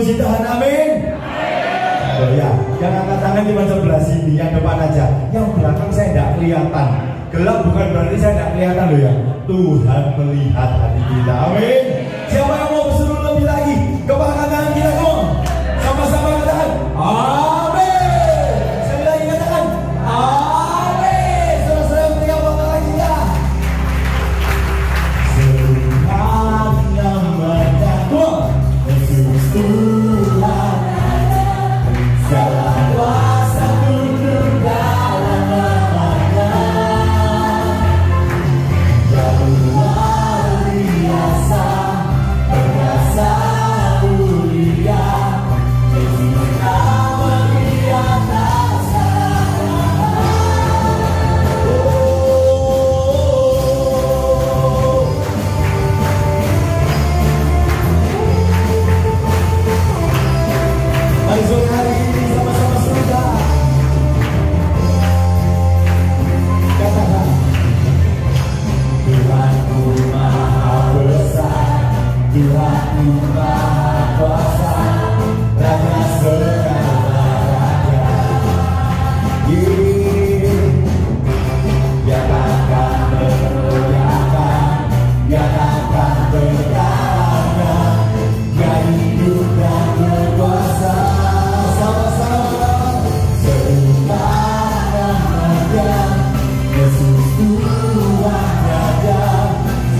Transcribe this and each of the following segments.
puji Tuhan, amin. Oh ya, yang angkat tangan cuma sebelah sini, yang depan aja. Yang belakang saya tidak kelihatan. Gelap bukan berarti saya tidak kelihatan loh ya. Tuhan melihat hati kita, amin. Siapa yang mau berseru lebih lagi? Kebanggaan tangan kita dong. Sama-sama katakan, amin. Sekali lagi katakan, amin. Saudara-saudara yang berikan banggaan kita. Serukan namanya Yesus Tuhan. Segala kuasa tunduk dalam namanya. Yang luar biasa, perkasa mulia. Yesus nama di atas segala. Mari sore hari ini sama-sama surga. Katakan, Tuhanku maha besar, Tuhanku maha kuasa, Raja segala raja. Dia takkan memuliakan, dia takkan berkalahnya, dia hidup dan berkuasa. Sama-sama serukan namanya Yesus Tuhan Raja.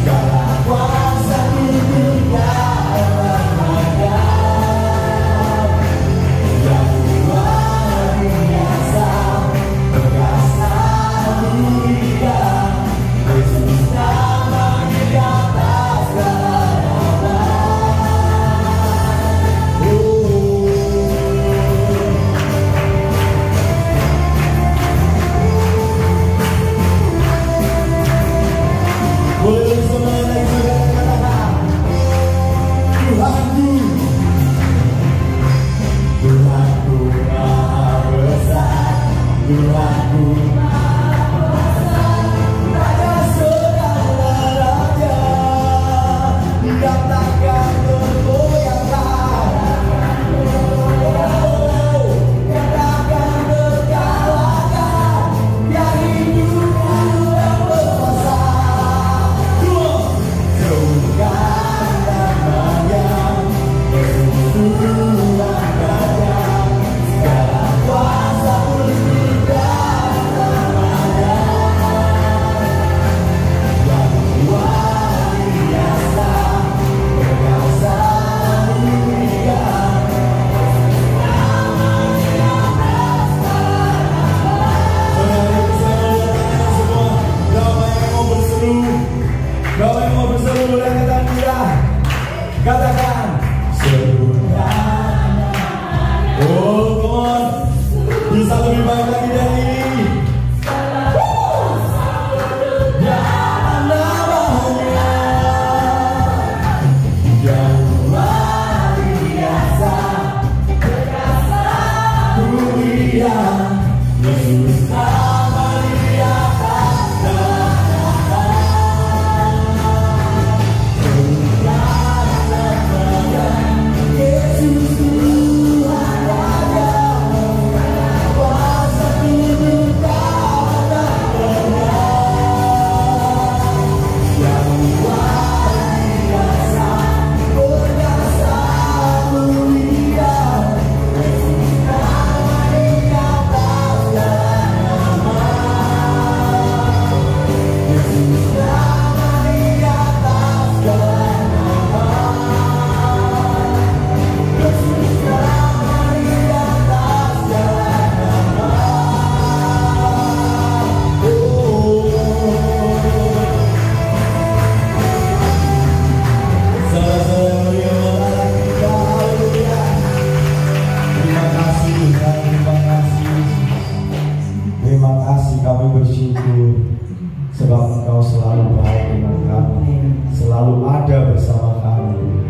Segala kuasa tunduk dalam namanya. Yang luar biasa, perkasa mulia. Yesus nama di atas segala nama. Boleh semua lagi juga katakan, Tuhanku, Tuhanku maha besar, Tuhanku maha kuasa, Raja segala raja. Dia takkan tergoyahkan, dia takkan terkalahkan, dia hidup dan berkuasa. Serukan namanya Yesus Tuhan Raja. Segala kuasa tunduk dalam namanya. Yang luar biasa, perkasa mulia. Kau yang mau berseru boleh katakan kita. Katakan serukan. Oh, come on. Bisa lebih baik lagi dari ini. Dalam namanya. Yang luar biasa, perkasa mulia. Yesus nama di atas segala. Yesus Tuhan Raja. Kuasa tunduk dalam namanya. Yang luar biasa, perkasa mulia. Yesus nama di atas segala nama. Yesus nama di atas segala nama. Yesus nama di atas segala nama. Saudara-saudara yang mulia, haleluya. Terima kasih Tuhan, terima kasih. Terima kasih, kami bersyukur sebab Engkau selalu baik dengan kami, selalu ada bersama kami.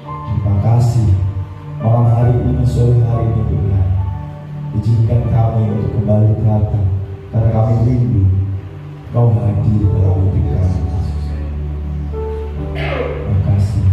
Terima kasih. Malam hari ini, sore hari ini Tuhan, izinkan kami untuk kembali datang karena kami rindu Kau hadir dalam hidup kami. Terima kasih.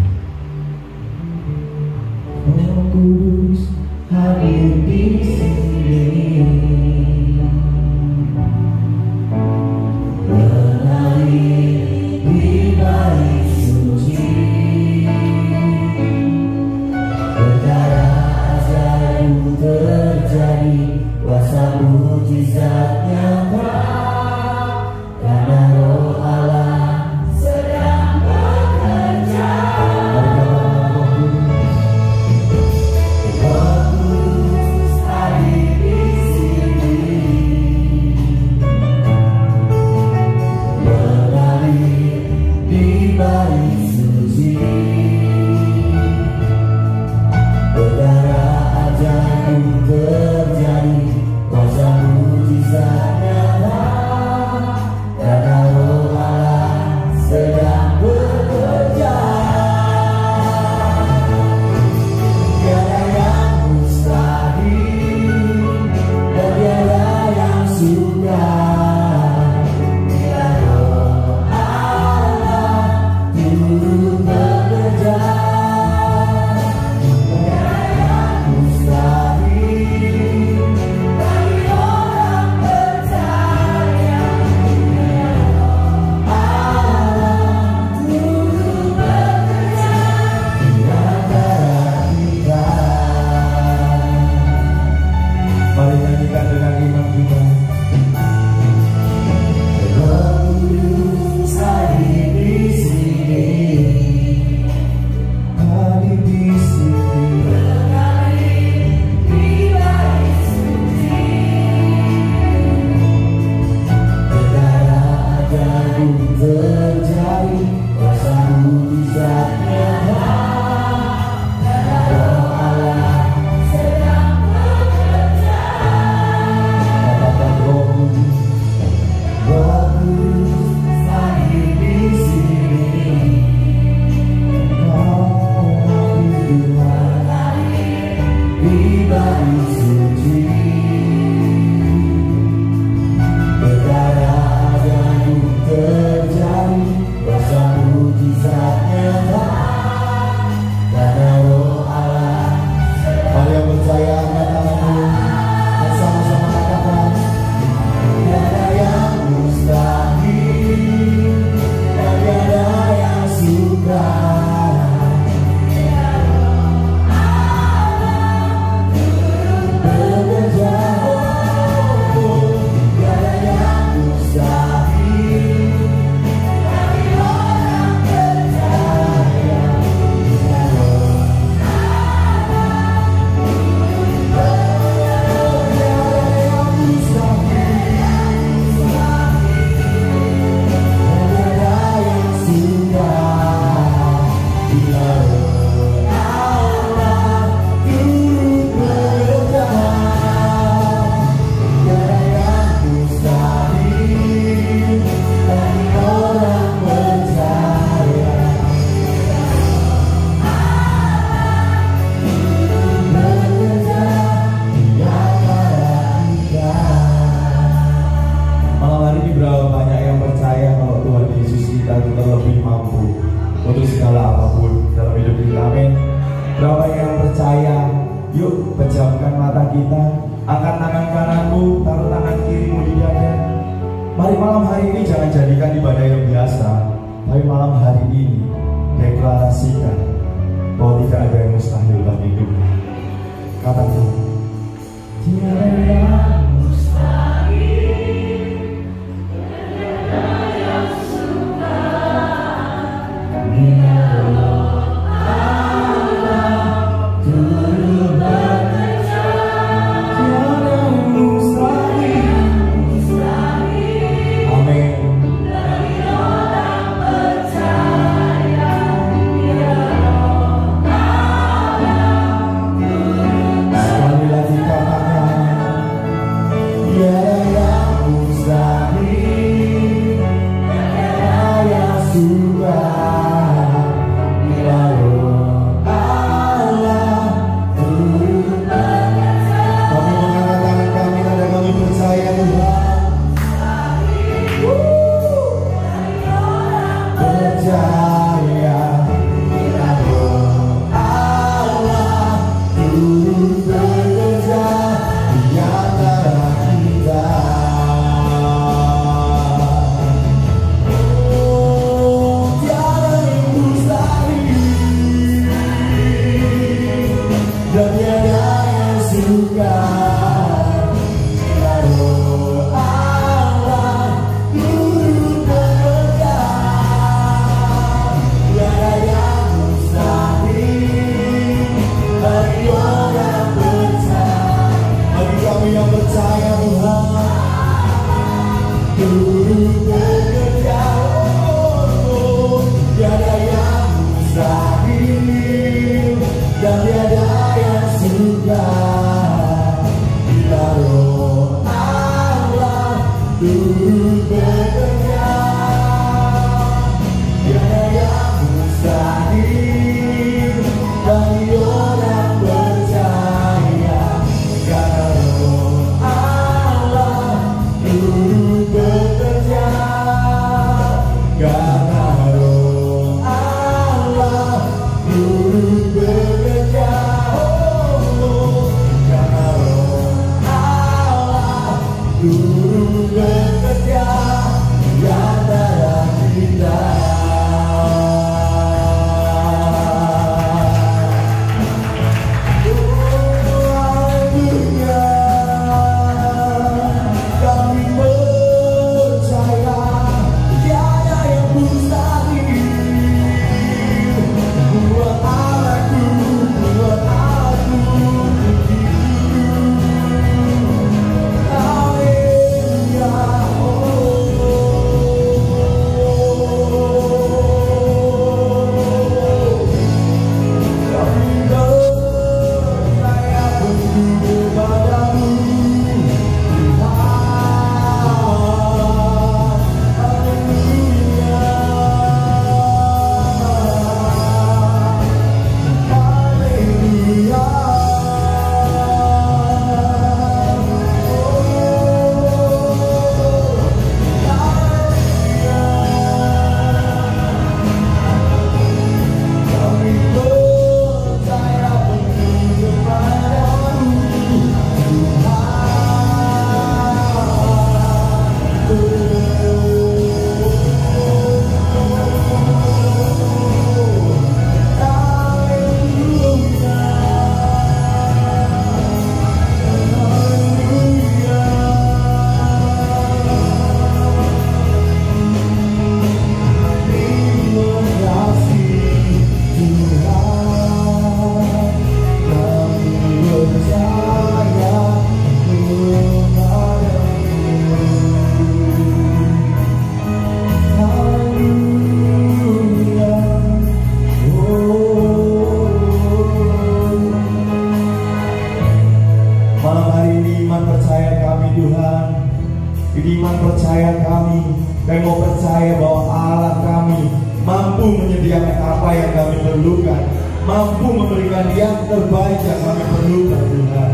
percaya bahwa Allah kami mampu menyediakan apa yang kami perlukan, mampu memberikan yang terbaik yang kami perlukan Tuhan.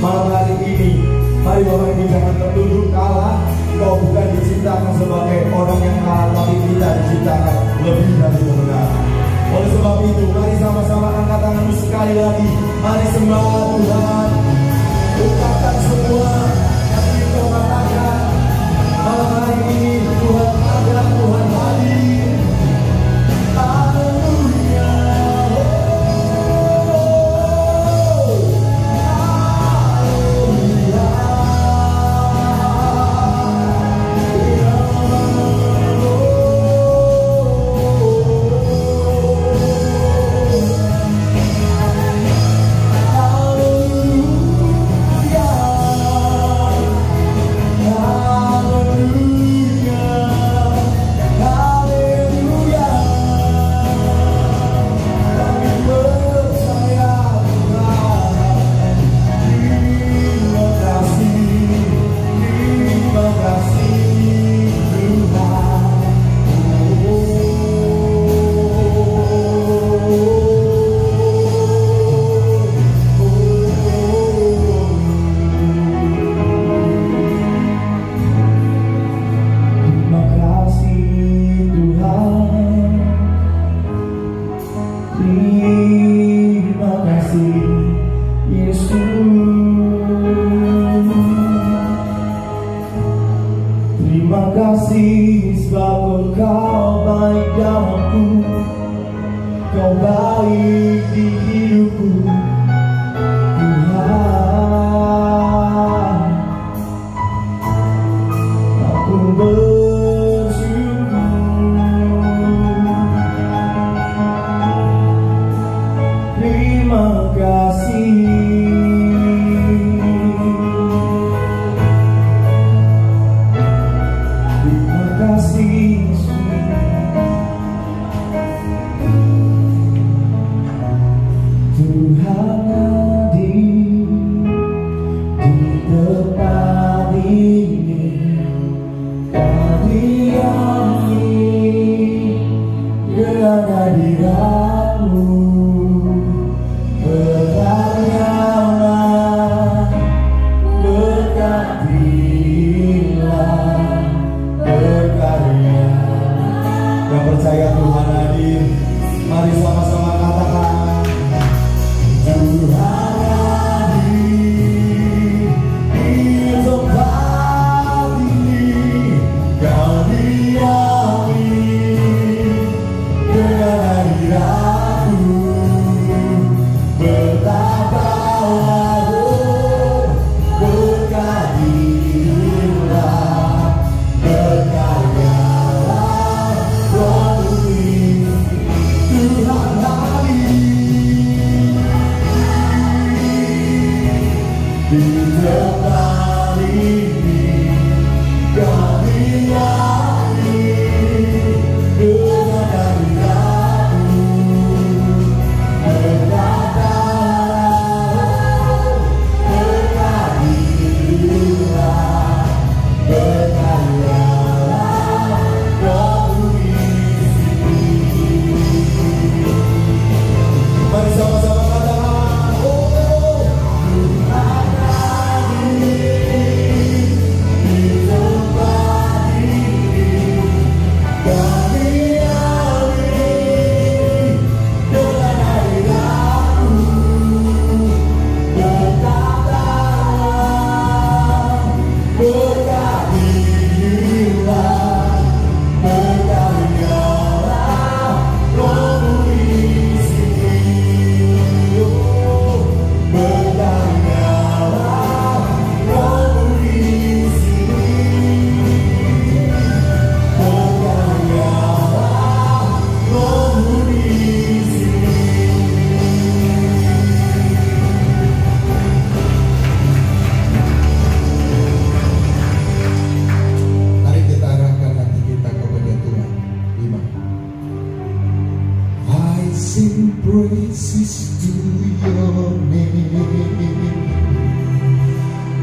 Malam hari ini, mari Bapak Ibu jangan tertuduh kalah. Kau bukan diciptakan sebagai orang yang kalah, tapi kita diciptakan lebih dari kebenaran. Oleh sebab itu, mari sama-sama angkat tanganmu sekali lagi. Mari sembah Tuhan. Ungkapkan semua yang ingin kau katakan. Malam hari ini Tuhan ada, Tuhan hadir. Haleluya.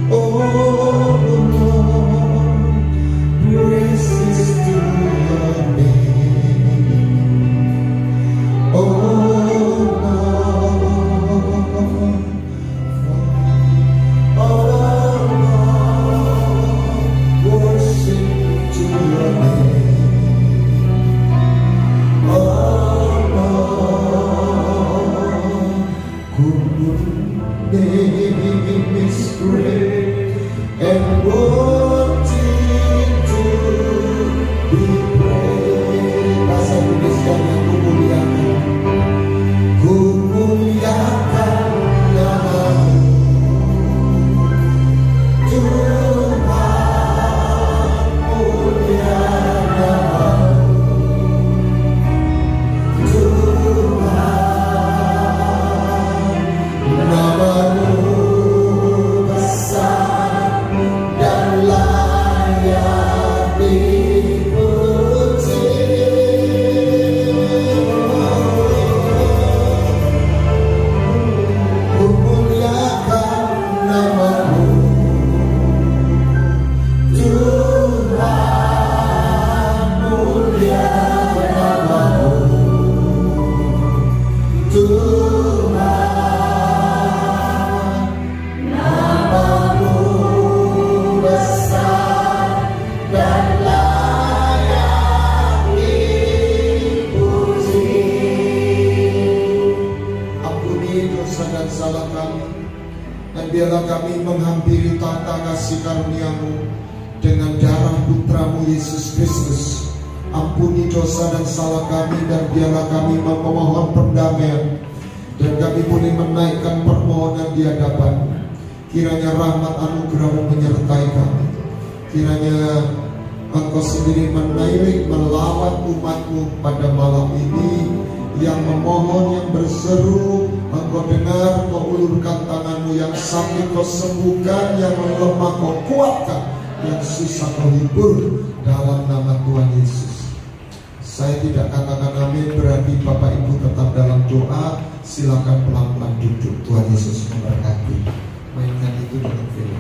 Oh Lord, praises to your biarlah kami menghampiri tata kasih karunia-Mu dengan darah Putramu Yesus Kristus. Ampuni dosa dan salah kami, dan biarlah kami memohon perdamaian, dan kami boleh menaikkan permohonan di hadapan-Mu. Kiranya rahmat anugerah-Mu menyertai kami. Kiranya Engkau sendiri menarik melawat umat-Mu pada malam ini, yang memohon, yang berseru. Engkau dengar, Kau ulurkan tangan-Mu, yang sakit Kau sembuhkan, yang lemah Kau kuatkan, yang susah Kau hibur, dalam nama Tuhan Yesus. Saya tidak katakan amin, berarti Bapak Ibu tetap dalam doa. Silakan pelan-pelan duduk. Tuhan Yesus memberkati. Mainkan itu dengan film.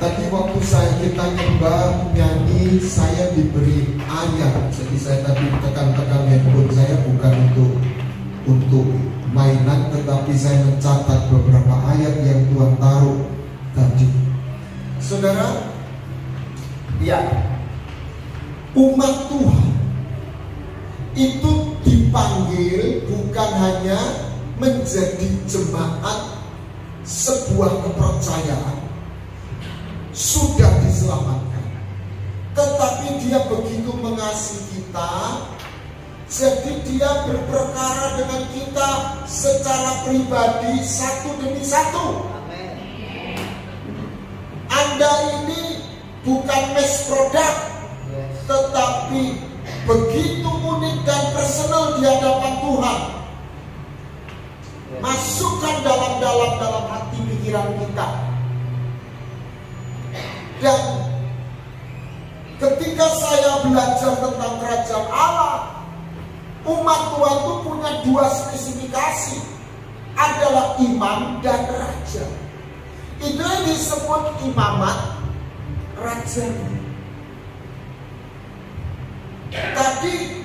Tadi waktu kita nyembah nyanyi, saya diberi ayat. Jadi saya tadi tekan-tekan handphone saya bukan untuk mainan, tetapi saya mencatat beberapa ayat yang Tuhan taruh tadi. Saudara, ya, umat Tuhan itu dipanggil bukan hanya menjadi jemaat sebuah kepercayaan, sudah diselamatkan, tetapi Dia begitu mengasihi kita, jadi Dia berperkara dengan kita secara pribadi, satu demi satu. Anda ini bukan mass product, tetapi begitu unik dan personal di hadapan Tuhan. Masukkan dalam hati pikiran kita. Dan ketika saya belajar tentang kerajaan Allah, umat Tuhan itu punya dua spesifikasi, adalah imam dan raja. Itu yang disebut imamat raja. Tadi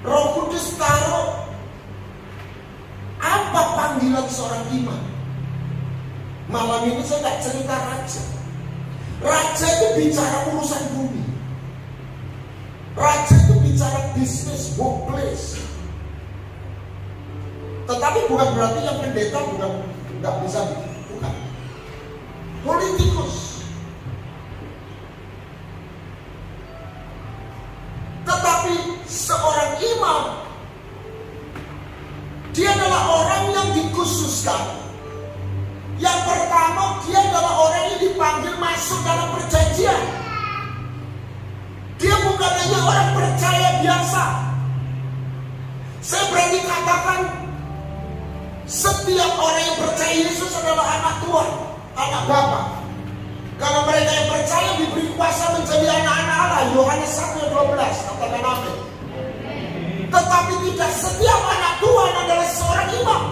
Roh Kudus taruh apa panggilan seorang imam. Malam ini saya tak cerita raja. Raja itu bicara urusan bumi. Raja itu bicara bisnis, workplace. Tetapi bukan berarti yang pendeta nggak bisa, bukan. Politikus. Tetapi seorang imam, dia adalah orang yang dikhususkan. Yang pertama, dia adalah orang yang dipanggil masuk dalam perjanjian. Dia bukan hanya orang percaya biasa. Saya berani katakan, setiap orang yang percaya Yesus adalah anak Tuhan, anak Bapa. Karena mereka yang percaya diberi kuasa menjadi anak-anak Allah. Yohanes 1:12, katakan amin. Tetapi tidak setiap anak Tuhan adalah seorang imam.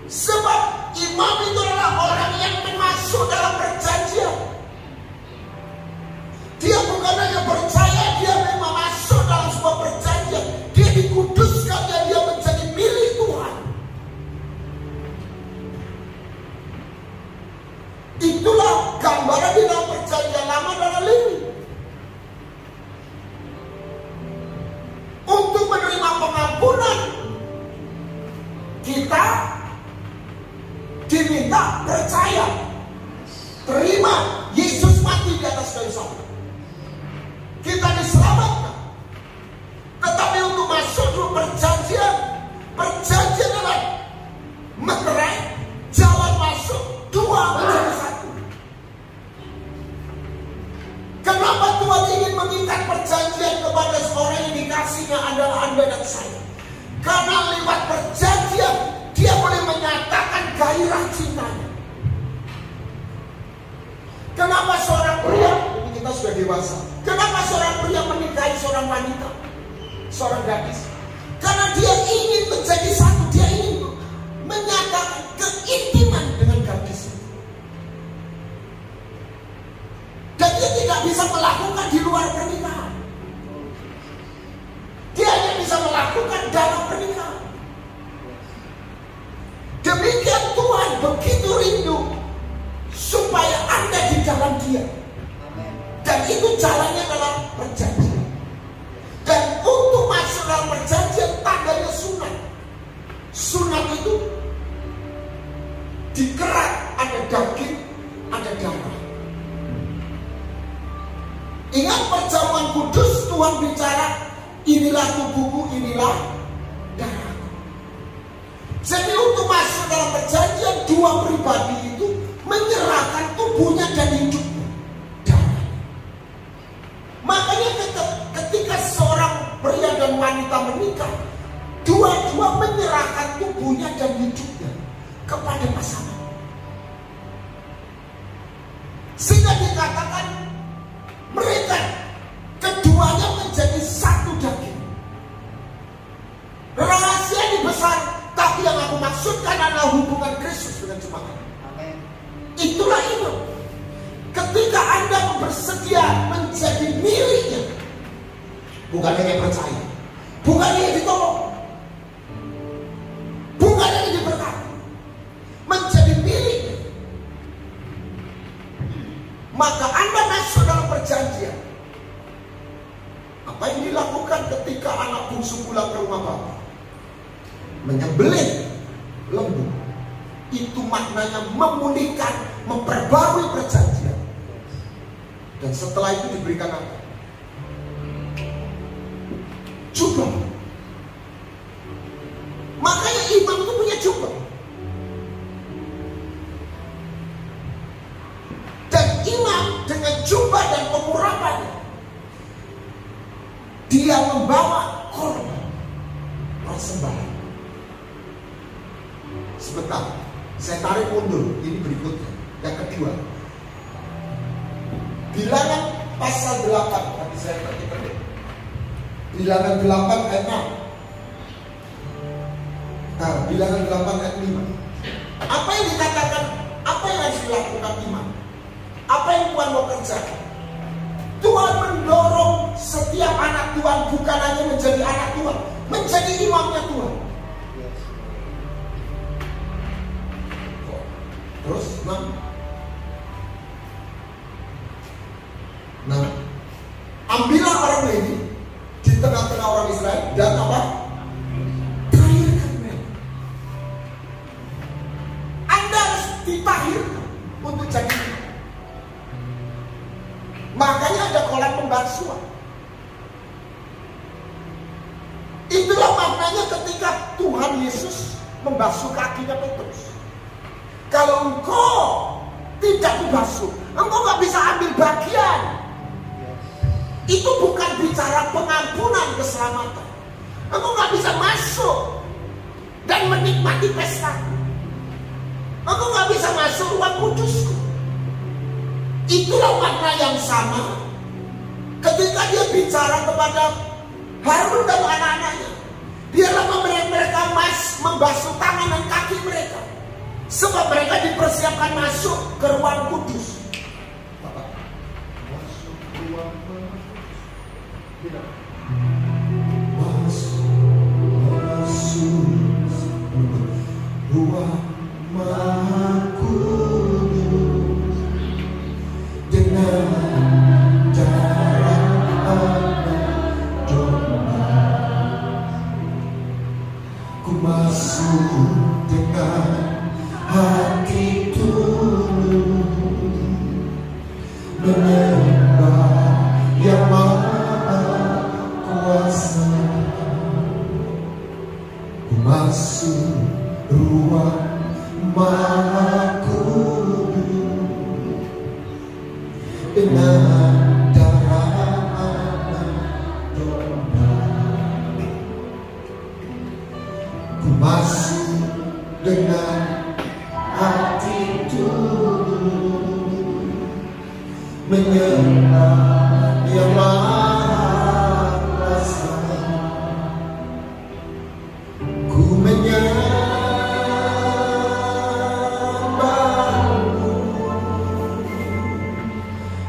Sebab imam itu adalah orang yang masuk dalam perjanjian. Dia bukan hanya percaya, dia memang masuk dalam sebuah perjanjian. Dia dikuduskan dan dia menjadi milik Tuhan. Itulah gambaran di dalam perjanjian lama dan ini. Untuk menerima pengampunan, kita kita percaya, terima Yesus mati di atas kayu salib, kita diselamatkan. Tetapi untuk masuk ke perjanjian adalah meterai, jalan masuk dua menjadi satu. Kenapa Tuhan ingin mengikat perjanjian kepada seorang yang dikasihnya adalah Anda dan saya? Karena lewat perjanjian dia boleh menyatakan gairah cintanya. Kenapa seorang pria, ini kita sudah dewasa, kenapa seorang pria menikahi seorang wanita, seorang gadis? Karena dia ingin menjadi satu, dia ingin menyatakan keintiman dengan gadis itu. Dan dia tidak bisa melakukan di luar pernikahan. Dia hanya bisa melakukan dalam pernikahan. Demikian Tuhan begitu rindu supaya Anda di dalam Dia. Dan itu jalannya adalah perjanjian. Dan untuk masuk dalam perjanjian tandanya sunat. Sunat itu dikerat, ada daging, ada darah. Ingat perjamuan kudus, Tuhan bicara, inilah tubuhku, inilah darahku. Jadi untuk masuk dalam perjanjian, dua pribadi itu menyerahkan tubuhnya dan hidupnya, darahnya. Makanya ketika seorang pria dan wanita menikah, dua-dua menyerahkan tubuhnya dan hidupnya kepada pasangan. Sehingga dikatakan mereka keduanya menjadi satu daging. Rahasia ini besar, tapi yang aku maksudkan adalah hubungan Kristus dengan jemaat. Itulah iman. Ketika Anda bersedia menjadi miliknya, bukan hanya percaya, bukan hanya ditolong, bukan hanya diberkati, menjadi miliknya, maka Anda masuk dalam perjanjian. Apa yang dilakukan ketika anak bungsu pulang ke rumah bapak? Menyembelih lembu. Itu maknanya memulihkan, memperbarui perjanjian. Dan setelah itu diberikan apa? Jubah. Makanya imam itu punya jubah. Dan imam dengan jubah dan pengurapannya, dia membawa korban persembahan. Sebentar, saya tarik mundur. Ini berikutnya, yang kedua. Bilangan pasal 8. Tadi saya ketik. Bilangan 8 ayat 6. Bilangan 8 ayat 5. Apa yang dikatakan? Apa yang harus dilakukan imam? Apa yang Tuhan mau kerjakan? Tuhan mendorong setiap anak Tuhan bukan hanya menjadi anak Tuhan, menjadi imamnya Tuhan. Terus, ambillah orang Lewi di tengah-tengah orang Israel dan apa? Tahirkan mereka. Anda harus ditahirkan untuk jadi imam. Makanya ada kolam pembasuhan. Itulah maknanya ketika Tuhan Yesus membasuh kakinya Petrus. Kalau engkau tidak membasuh, engkau gak bisa ambil bagian. Itu bukan bicara pengampunan keselamatan. Engkau gak bisa masuk dan menikmati pesta. Engkau gak bisa masuk ruang kudusku. Itulah makna yang sama ketika dia bicara kepada Harun dan anak-anaknya. Biarlah mereka membasuh tangan dan kaki mereka, sebab mereka dipersiapkan masuk ke ruang kudus. Masuk ruang Maha Kudus dengan darah anak domba. Ku masuk dengan hati dengan hati tulus menyembah Yang Maha Kuasa. Ku menyembahmu,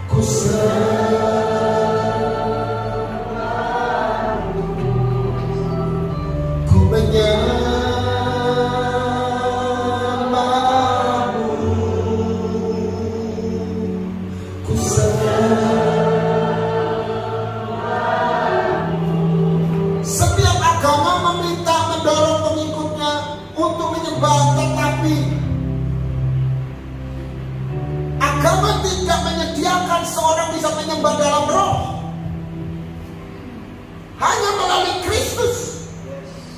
ku sembahmu, ku menyembahmu, ku sembahmu. Setiap agama meminta, mendorong pengikutnya untuk menyembah, tetapi agama tidak menyediakan seorang bisa menyembah dalam roh. Hanya melalui Kristus.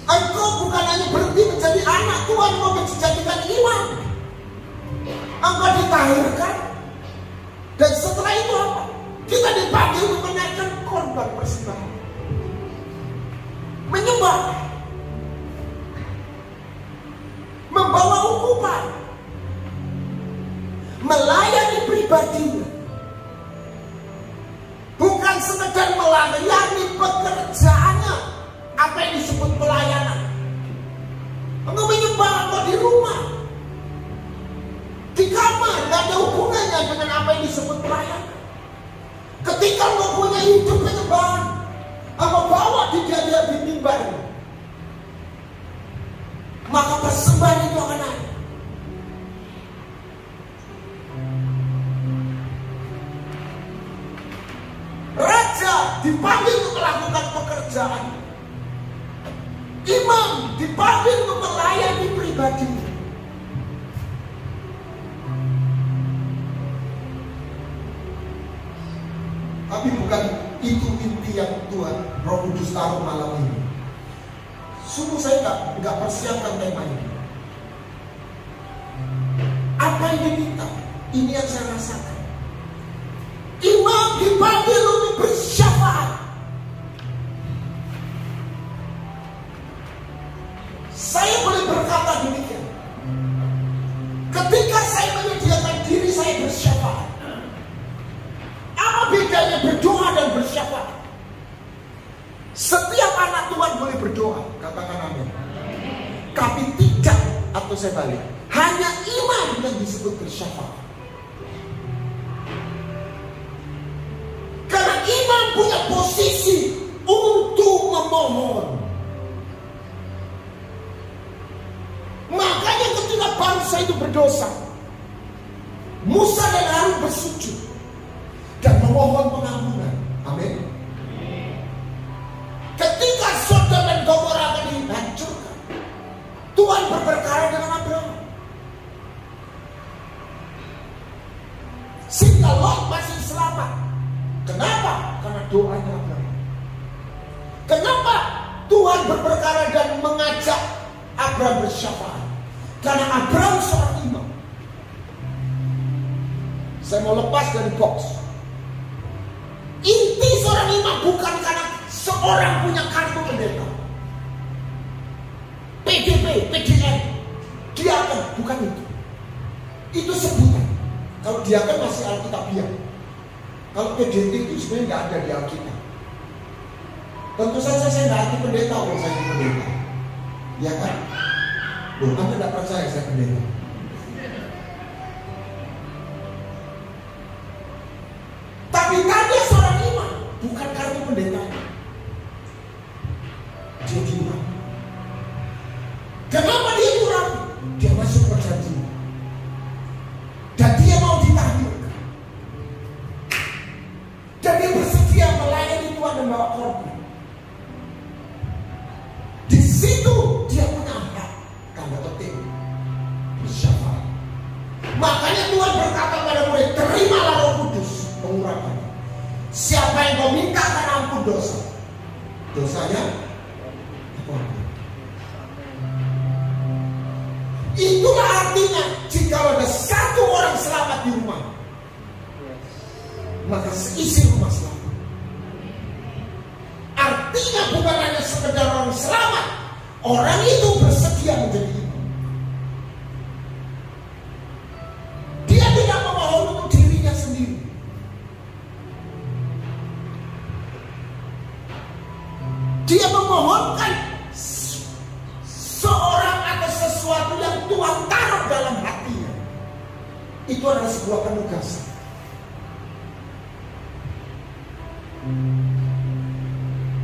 Engkau bukan hanya berhenti menjadi anak Tuhan, engkau menjadikan imam. Engkau ditahirkan. Dan setelah itu apa? Kita dipanggil untuk menaikkan korban persembahan. Menyembah. Membawa ukupan. Melayani pribadinya. Bukan sekedar melayani pekerjaannya. Apa yang disebut pelayanan. Engkau menyembah, engkau di rumah, di kamar, gak ada hubungannya dengan apa yang disebut pelayanan. Ketika engkau punya hidup penyembahan, engkau bawa di mimbar, maka persembahan itu akan naik. Raja dipanggil untuk melakukan pekerjaan. Imam dipanggil untuk melayani pribadi. Tapi bukan itu inti yang Tuhan Roh Kudus taruh malam ini. Sungguh saya nggak persiapkan tema ini. Apa yang diminta? Ini yang saya rasakan. Imam dipanggil untuk bersyafaat. Saya boleh berkata demikian. Ketika saya menyediakan diri saya bersyafaat. Apa bedanya berdoa dan bersyafaat? Setiap anak Tuhan boleh berdoa, katakan amin. Tapi tidak, atau saya balik, hanya imam yang disebut bersyafaat. Karena imam punya posisi untuk memohon. Makanya ketika bangsa itu berdosa, Musa dan Harun bersujud dan memohon pengampunan. Amin. Ketika Sodom dan Gomora akan dihancurkan, Tuhan berperkara dengan Abraham. Sehingga Lot masih selamat. Kenapa? Karena doanya Abraham. Kenapa Tuhan berperkara dan mengajak Abraham bersyafaat? Karena Abraham seorang imam. Saya mau lepas dari box. Inti seorang imam bukan karena seorang punya kartu pendeta, PDP, PDN, diaken, bukan itu. Itu sebutan. Kalau diaken masih Alkitabiah. Kalau PDT itu sebenarnya nggak ada di Alkitab. Tentu saja saya nggak arti pendeta kalau saya pendeta. Ya kan? Loh, Anda tidak percaya saya pendeta? Tapi tadi seorang imam bukan kartu pendeta. Dia diurang. Kenapa dia diurang? Dia masuk perjanjian. Dan dia mau ditahbirkan. Dan dia bersedia melayani Tuhan dan bawa korban. Di situ dia punya hak, tanda petik, bersyafaat. Makanya Tuhan berkata pada murid, terimalah Roh Kudus, pengurapan. Siapa yang kau minta akan ampun dosa, dosanya aku ampun. Itulah artinya jika ada satu orang selamat di rumah, maka seisi rumah selamat. Artinya bukan hanya sekedar orang selamat, orang itu bersedia menjadi imam. dia memohonkan seorang atau sesuatu yang Tuhan taruh dalam hatinya. Itu adalah sebuah penugasan.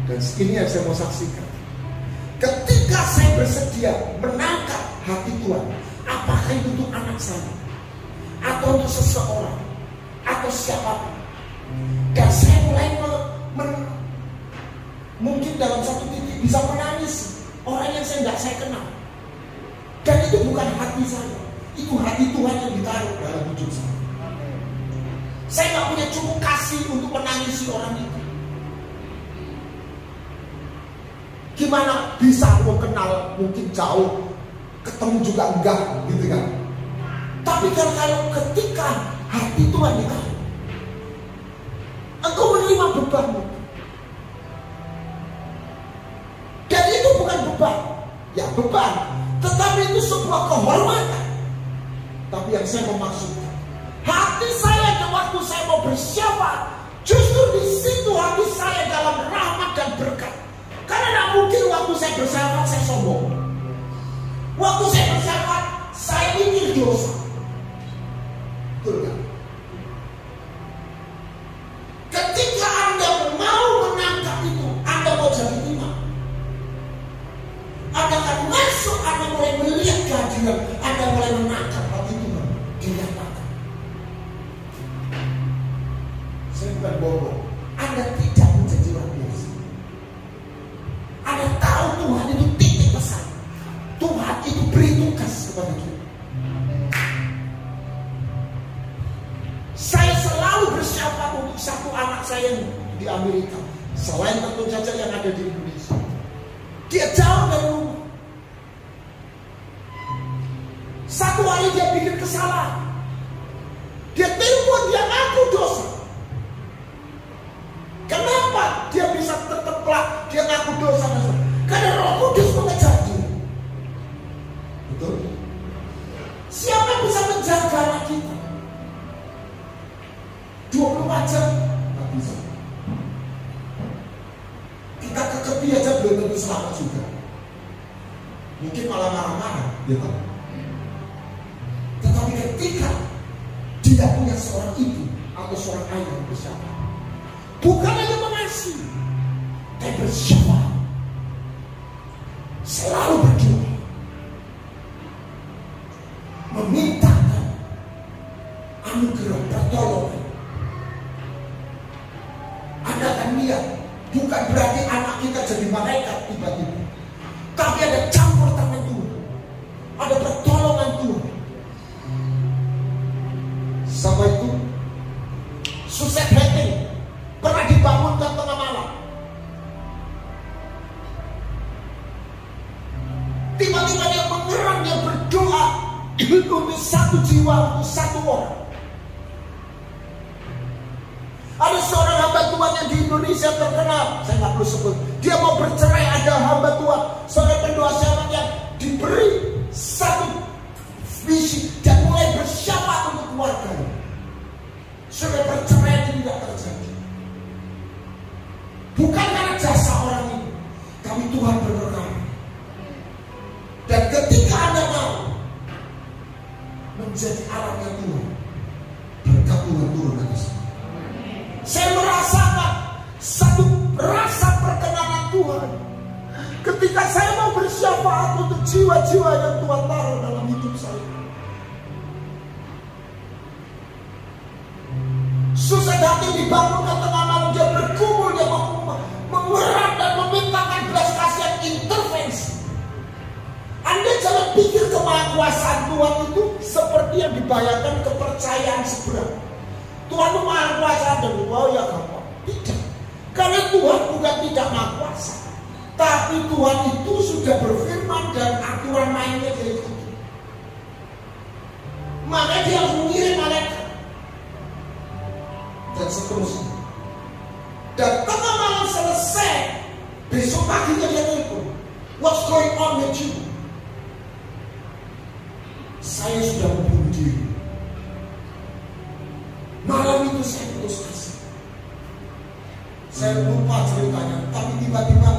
Dan ini yang saya mau saksikan. Ketika saya bersedia menangkap hati Tuhan, apakah itu untuk anak saya atau untuk seseorang atau siapapun, dan saya mulai mungkin dalam satu titik bisa menangis orang yang saya kenal, dan itu bukan hati saya, itu hati Tuhan yang ditaruh dalam hidup saya. Saya nggak punya cukup kasih untuk menangisi orang itu. Gimana bisa aku kenal, mungkin jauh, ketemu juga enggak, gitu kan? Tapi kalau ketika hati Tuhan ditaruh, engkau menerima bebanmu. Dan itu bukan beban, ya beban, tetapi itu sebuah kehormatan. Tapi yang saya mau maksudkan, hati saya waktu saya mau bersyafaat, justru di situ hati saya dalam rahmat dan berkat. Karena tidak mungkin waktu saya bersyafaat saya sombong. Waktu saya bersyafaat saya mikir dosa. Betul kan? Ketika Anda mau menangkap itu, Anda mau jadi imam, Anda akan masuk, Anda mulai melihat kehadiran, Anda mulai menangkap hati Tuhan dinyatakan. Saya bukan bohong, Anda tidak menjadi orang biasa. Anda tahu Tuhan itu titik pesan, Tuhan itu beri tugas kepada kita. Saya selalu bersyafaat untuk satu anak saya di Amerika, selain tentu saja yang ada di Indonesia. Dia jauh dari rumah. Satu hari dia bikin kesalahan, dia telepon, dia ngaku dosa. Kenapa dia bisa terteplak, dia ngaku dosa? Karena Roh Kudus mengejar dia. Betul? Siapa yang bisa menjaga anak kita 24 jam? Tidak bisa. Kita kekepi aja belum tentu selamat juga. Mungkin malah marah-marah, ya kan? Tetapi ketika tidak punya seorang ibu atau seorang ayah yang bersyafaat, bukan hanya mengasihi, tapi bersyafaat, selalu berdoa, memintakan anugerah pertolongan. Anda akan lihat, bukan berarti anak kita jadi malaikat tiba-tiba, tapi ada campur tangan Tuhan, ada pertolongan Tuhan. Sama itu Suset Heting pernah dibangunkan tengah malam. Tiba-tiba dia mengerang, dia berdoa untuk satu jiwa, untuk satu orang. Ada seorang hamba Tuhan yang di Indonesia terkenal, saya nggak perlu sebut. Dia mau bercerai, ada hamba Tuhan, seorang pendoa syafaat yang diberi satu visi dan mulai bersyafaat untuk keluarganya. Sudah bercerai tidak terjadi. Bukan karena jasa orang ini, tapi Tuhan berperkara. Dan ketika Anda mau menjadi alatnya Tuhan, berkat Tuhan turun ke sini. Saya merasakan satu rasa perkenanan Tuhan ketika saya mau bersyafaat untuk jiwa-jiwa yang Tuhan taruh dalam hidup saya. Susah hati dibangunkan tengah malam, dia berkumpul, dia mengerak dan memintakan belas kasihan intervensi. Anda jangan pikir kemahakuasaan Tuhan itu seperti yang dibayangkan kepercayaan seberang. Tuhan itu maha kuasa dan wow ya gampang. Tidak. Karena Tuhan bukan tidak maha kuasa, tapi Tuhan itu sudah berfirman dan aturan mainnya dari itu. Maka dia harus mengirim malaikat dan seterusnya. Dan tengah malam selesai, besok paginya dia telepon, what's going on with you? Saya sudah membunuh diri. Malam itu saya putus asa. Saya lupa ceritanya, tapi tiba-tiba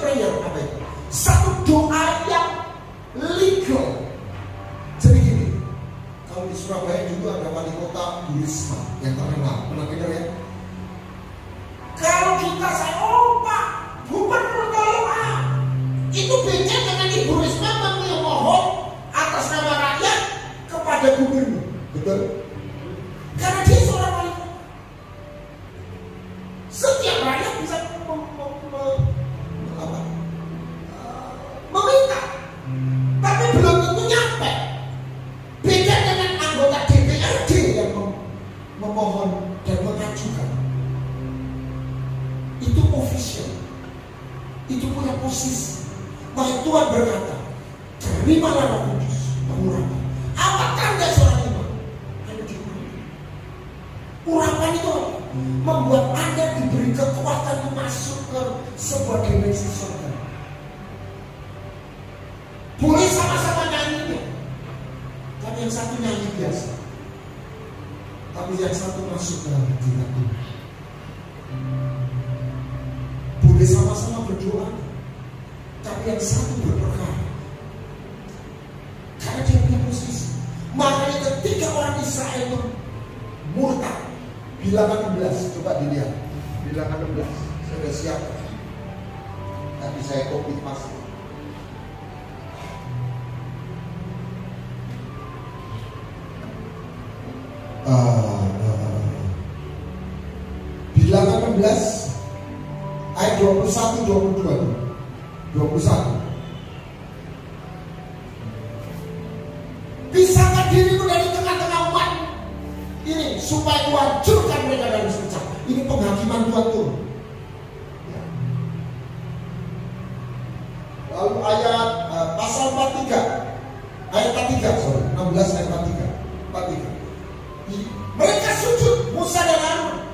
prayer apa itu? Satu doa yang legal. Jadi gini, kalau di Surabaya dulu ada wali kota Bu Risma yang terkenal, pernah dengar ya? Kalau kita Pak, gubernur tolong itu beda dengan Ibu Risma memohon atas nama rakyat kepada gubernur, betul? Karena dia seorang wali kota. Setiap rakyat bisa meminta, tapi belum tentu nyampe. Beda dengan anggota DPRD yang memohon dan mengajukan. Itu official, itu punya posisi. Maka Tuhan berkata, terimalah Roh Kudus, pengurapan. Apa tanda seorang imam? Urapan itu membuat Anda diberi kekuatan untuk masuk ke sebuah dimensi surga. Boleh sama-sama nyanyinya, tapi yang satu nyanyi biasa, tapi yang satu masuk dalam hati Tuhan. Boleh sama-sama berdoa, tapi yang satu berperkara, karena dia punya posisi. Makanya ketika orang Israel itu murtad, Bilangan 16, coba dilihat. Bilangan 16, saya sudah siap. Tapi saya copy paste. Bilangan 16 ayat 21, 22, 21. Pisahkan dirimu dari tengah-tengah umat ini supaya kuhancurkan mereka dari secah. Ini penghakiman Tuhan turun. Ya. Lalu ayat pasal 43 ayat 43, sorry, 16 ayat 43. Mereka sujud Musa dan Harun.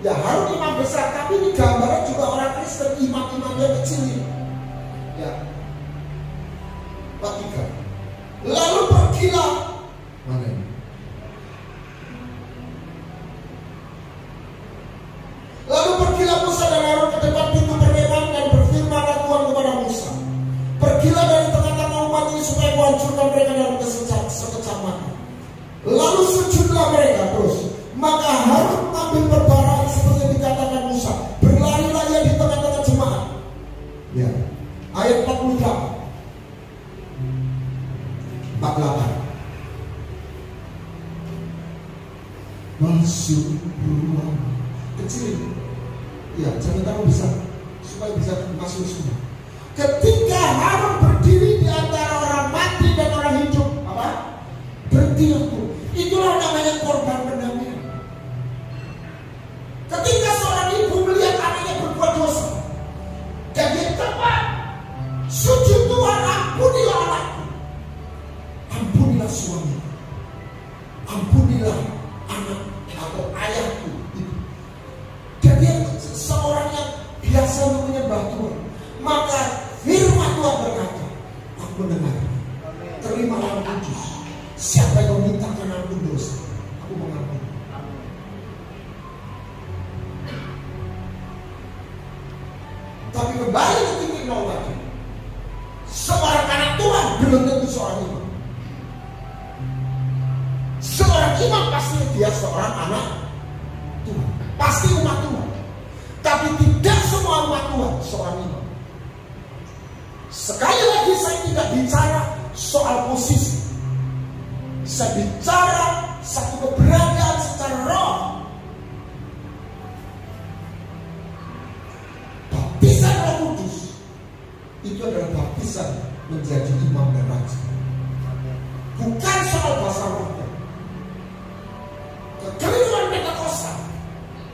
Ya Harun imam besar, tapi ini gambaran juga orang Kristen, imam-imam yang kecil ini. Ya. 43. Lalu pergilah. Mana ini? Lalu pergilah Musa dan Harun ke depan pintu perkemahan dan berfirmanlah Tuhan kepada Musa, pergilah dari tengah-tengah umat ini supaya kuhancurkan mereka dalam sekejap mata. Lalu sujudlah mereka terus. Maka Harun ambil perbaraan seperti yang dikatakan Musa. Berlarilah ia di tengah-tengah jemaat. Ya. Ayat 48. Masuk ruang kecil. Ya, jangan terlalu besar supaya bisa masuk semua. Ketika Harun berdiri di antara orang mati dan orang hidup, apa? Berhenti itu. Itulah namanya korban pendamaian. Ketika seorang ibu melihat anaknya berbuat dosa dan dia tepat sujud, Tuhan ampunilah anakku, ampunilah suami, ampunilah anak atau ayahku. Dan dia seorang yang biasa untuk menyembah Tuhan. Maka firman Tuhan berkata, aku mendengar, terimalah Roh Kudus. Siapa yang memintakan ampun dosa, aku mengampuni. Tapi kembali ke titik nol lagi. Seorang anak Tuhan belum tentu seorang imam. Seorang imam pasti dia seorang anak Tuhan, pasti umat Tuhan. Tapi tidak semua umat Tuhan seorang imam. Sekali lagi saya tidak bicara soal posisi. Saya bicara satu keberadaan secara roh. Baptisan Roh Kudus itu adalah baptisan menjadi imam dan raja. Bukan soal bahasa rohnya. Kekeliruan Pentakosta,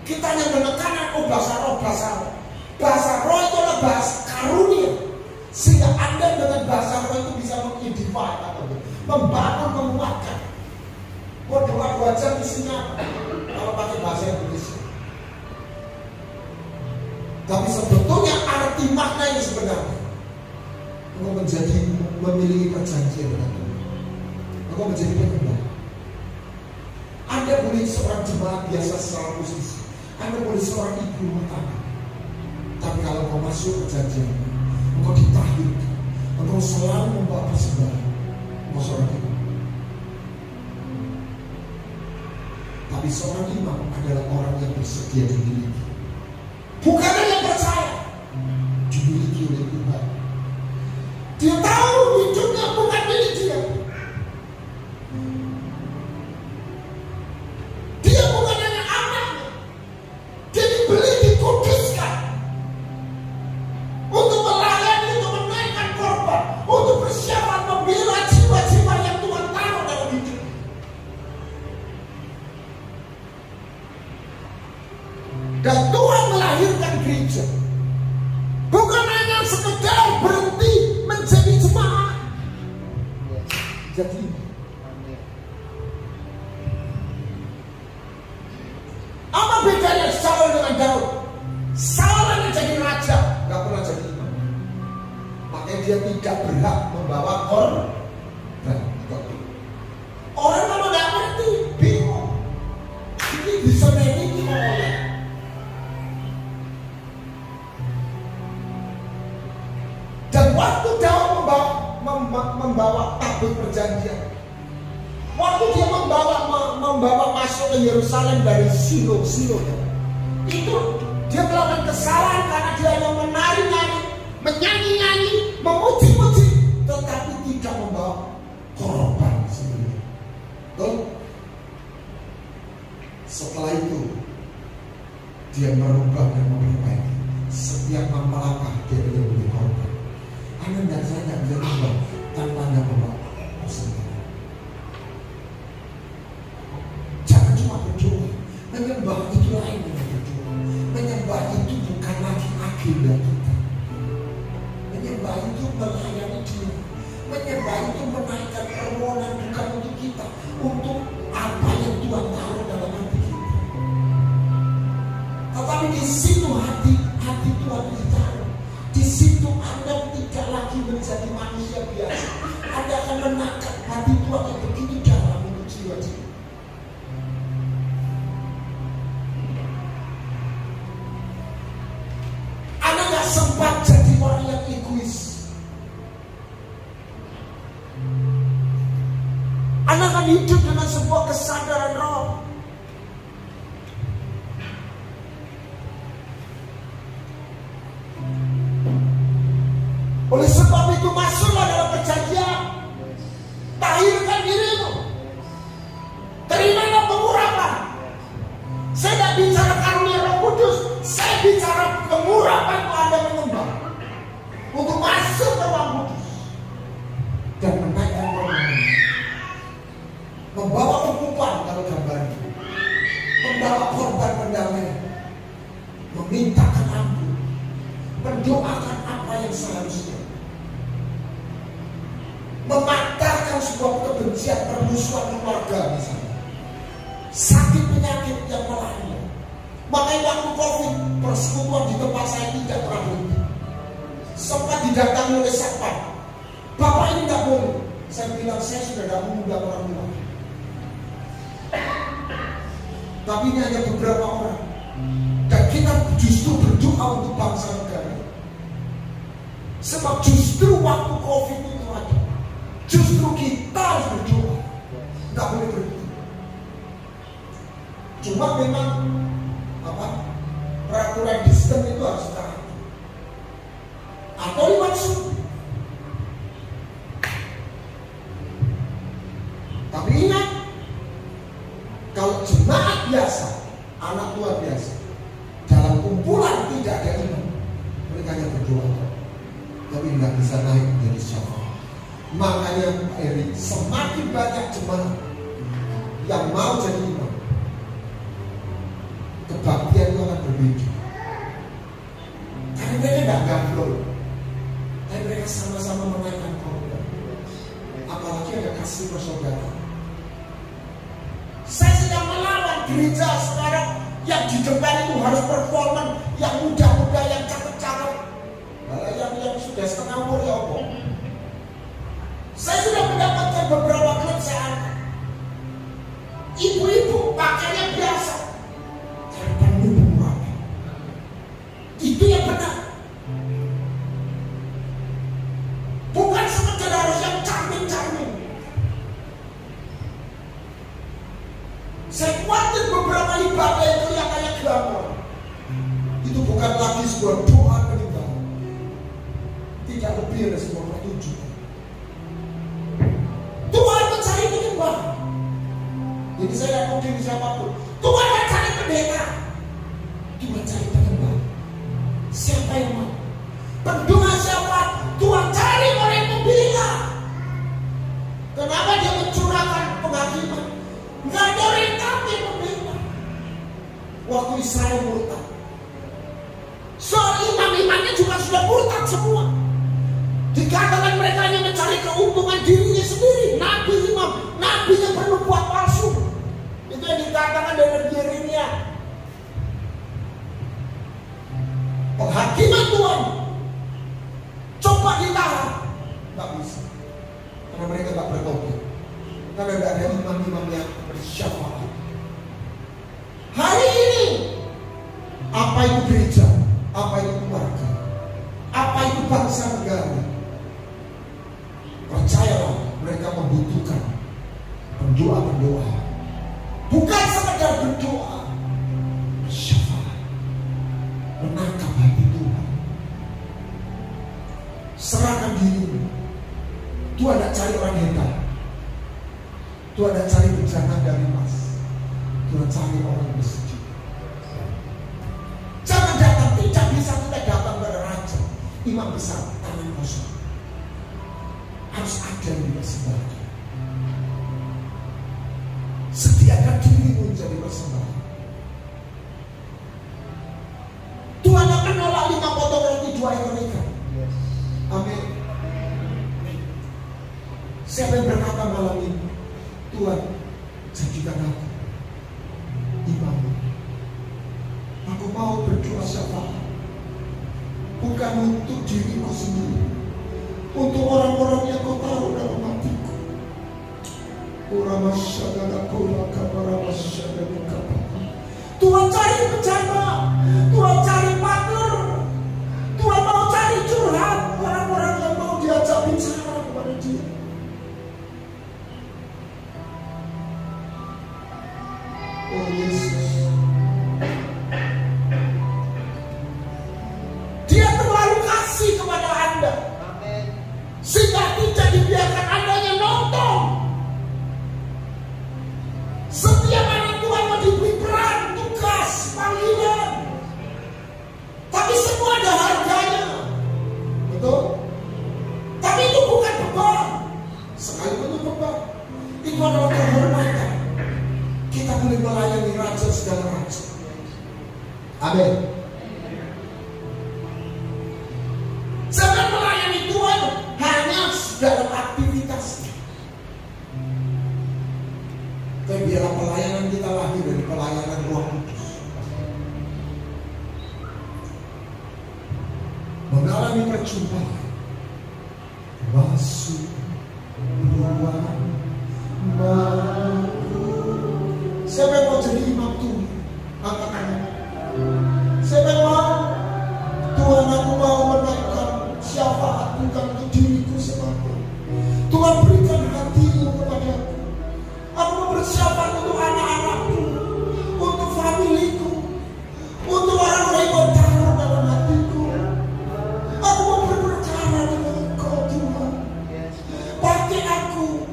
kita hanya menekankan bahasa roh, bahasa roh. Bahasa roh itu adalah bahasa karunia, sehingga Anda dengan bahasa roh itu bisa mengedify atau membangun, menguatkan. Mau doa 2 jam isinya apa? Kalau pakai bahasa Indonesia. Tapi sebetulnya arti makna yang sebenarnya engkau menjadi memiliki perjanjian dengan Tuhan. Engkau menjadi pengembala. Anda boleh seorang jemaat biasa secara posisi, Anda boleh seorang ibu rumah tangga, Tapi kalau kau masuk perjanjian, engkau ditahdirkan, engkau selalu membawa persembahan, engkau seorang imam. Tapi seorang imam adalah orang yang bersedia dimiliki, bukan yang percaya, dimiliki oleh Tuhan. Dia tahu hidupnya bukan milik dia. Dia bukan hanya anaknya. Dia dibeli, dikuduskan untuk melayani, untuk menaikkan korban, untuk persiapan membela jiwa-jiwa yang Tuhan taruh dalam hidup. Dan Tuhan melahirkan gereja bukan hanya sekedar berhenti menjadi jemaat, jadi apa bedanya Saul dengan Daud? Saul hanya jadi raja, nggak pernah jadi imam. Makanya dia tidak berhak membawa korban. Orang kalau nggak ngerti, bingung. Ini bisa memiliki oleh. Dan waktu Daud membawa tabut perjanjian, waktu dia membawa masuk ke Yerusalem dari Silo, itu dia melakukan kesalahan karena dia hanya menari-nari, menyanyi-nyanyi, memuji-muji, tetapi tidak membawa korban sendiri. Setelah itu dia merubah dan memperbaiki. Setiap langkah dia beri korban. Anda dan saya tidak bisa berubah tanpa Anda membawa sendiri. Jangan cuma berdoa. Menyembah itu lain dengan berdoa. Menyembah itu bukan lagi agenda kita. Menyembah itu melayani Dia. Menyembah itu menaikkan permohonan bukan untuk kita, untuk apa yang Tuhan taruh dalam hati kita. Tetapi di situ hati Tuhan ditaruh. Di situ Anda tidak lagi menjadi manusia biasa. Anda akan menangkap hati Tuhan yang begitu dalam untuk jiwa-jiwa. Anda gak sempat jadi orang yang egois. Anda akan hidup dengan sebuah kesadaran roh. Oleh sebab itu masuklah dalam perjanjian. Tahirkan dirimu. Terimalah pengurapan. Saya tidak bicara karunia Roh Kudus. Saya bicara pengurapan untuk Anda menyembah. Untuk masuk ke Ruang Kudus dan menaikkan korban. Membawa ukupan kalau gambarnya. Membawa korban pendamaian. Memintakan ampun. Mendoakan apa yang seharusnya. Mematahkan sebuah kebencian, permusuhan keluarga misalnya. Sakit penyakit yang melanda. Makanya waktu COVID, persekutuan di tempat saya tidak pernah berhenti. Sempat didatangi oleh satpam. Bapak ini tidak boleh. Saya bilang saya sudah tidak mengundang orang tua. Tapi ini hanya beberapa orang. Dan kita justru berdoa untuk bangsa negara. Sebab justru waktu COVID itu ada. Justru kita harus berdoa. Tidak boleh berhenti. Cuma memang peraturan sistem itu harus taat. Atau lewat suku. Tapi ingat, kalau jemaat biasa, anak Tuhan biasa, dalam kumpulan tidak ada imam, mereka hanya berdoa, tapi nggak bisa naik menjadi syafaat. Makanya Pak Eri, semakin banyak jemaat yang mau jadi imam, kebaktian itu akan berbeda. Karena mereka nggak gampang, tapi mereka sama-sama menaikkan korban. Apalagi ada kasih persaudaraan. Saya sedang melawan gereja sekarang yang di depan itu harus performan, yang muda-muda, yang cakep-cakep, yang sudah setengah umur ya Allah. Saya sudah mendapatkan beberapa klub saya angkat. Ibu-ibu pakainya biasa, tapi penuh pengurapan. Itu yang benar. Saya khawatir beberapa ibadah itu yang kayak glamor. Itu bukan lagi sebuah doa penyembahan. Tidak lebih dari sebuah pertunjukan. Tuhan mencari penyembahan. Jadi saya tidak mau diri siapapun. Tuhan mencari pendeta. Tuhan cari penyembahan. Siapa yang mau? Pendoa siapa? Tuhan cari orang yang membela. Kenapa dia mencurahkan penghakiman? Nggak ada orang kami yang membela. Waktu Israel murtad, soal imam-imamnya juga sudah murtad semua. Dikatakan mereka hanya mencari keuntungan dirinya sendiri. Nabi imam, nabinya bernubuat palsu. Itu yang dikatakan dari Yeremia. Penghakiman Tuhan coba ditahan, nggak bisa, karena mereka nggak bertobat, karena nggak ada imam-imam yang bersyafaat. Hari ini, apa itu gereja, apa itu keluarga, apa itu bangsa negara, percayalah mereka membutuhkan pendoa-pendoa, bukan sekedar berdoa, bersyafaat, menangkap hati Tuhan. Serahkan dirimu. Tuhan tidak cari orang hebat. Tuhan tidak cari berjalan dari emas. Tuhan cari orang yang bersedia. Jangan datang, tidak bisa kita datang pada raja, imam besar, tangan kosong. Harus ada yang dipersembahkan. Sediakan dirimu menjadi persembahan. Tuhan akan nolak 5 potong roti 2 ekor ikan. Amin. Siapa yang berkata malam ini, Tuhan, jadikan aku imam. Aku mau berdoa syafaat, bukan untuk diriku sendiri, untuk orang-orang yang kau taruh dalam hatiku. Tuhan cari penjaga, Tuhan cari partner, Tuhan mau cari curhat, orang-orang yang mau diajak bicara kepada dia. Oh Yesus, Dia terlalu kasih kepada Anda, sehingga tidak dibiarkan Anda yang nonton. Setiap anak Tuhan mau diberi peran, tugas, panggilan, tapi semua ada harganya, betul? Tapi itu bukan beban, sekalipun itu beban, itu adalah kehormatan. Kita boleh melayani raja segala raja. Amin. Jangan melayani Tuhan hanya dalam aktivitasnya. Dan biarlah pelayanan kita lahir dari pelayanan Roh Kudus. Mengalami perjumpaan, masuk ruang maku. Siapa yang mau jadi imam Tuhan? Angkat tangan. Siapa yang mau? Tuhan, aku mau menaikkan syafaat bukan untuk diriku semata. Tuhan, berikan hatimu kepadaku. Aku mau bersyafaat untuk anak-anakku, untuk familiku, untuk orang-orang yang kau taruh dalam hatiku. Aku mau berperkara dengan Engkau Tuhan. Pakai aku.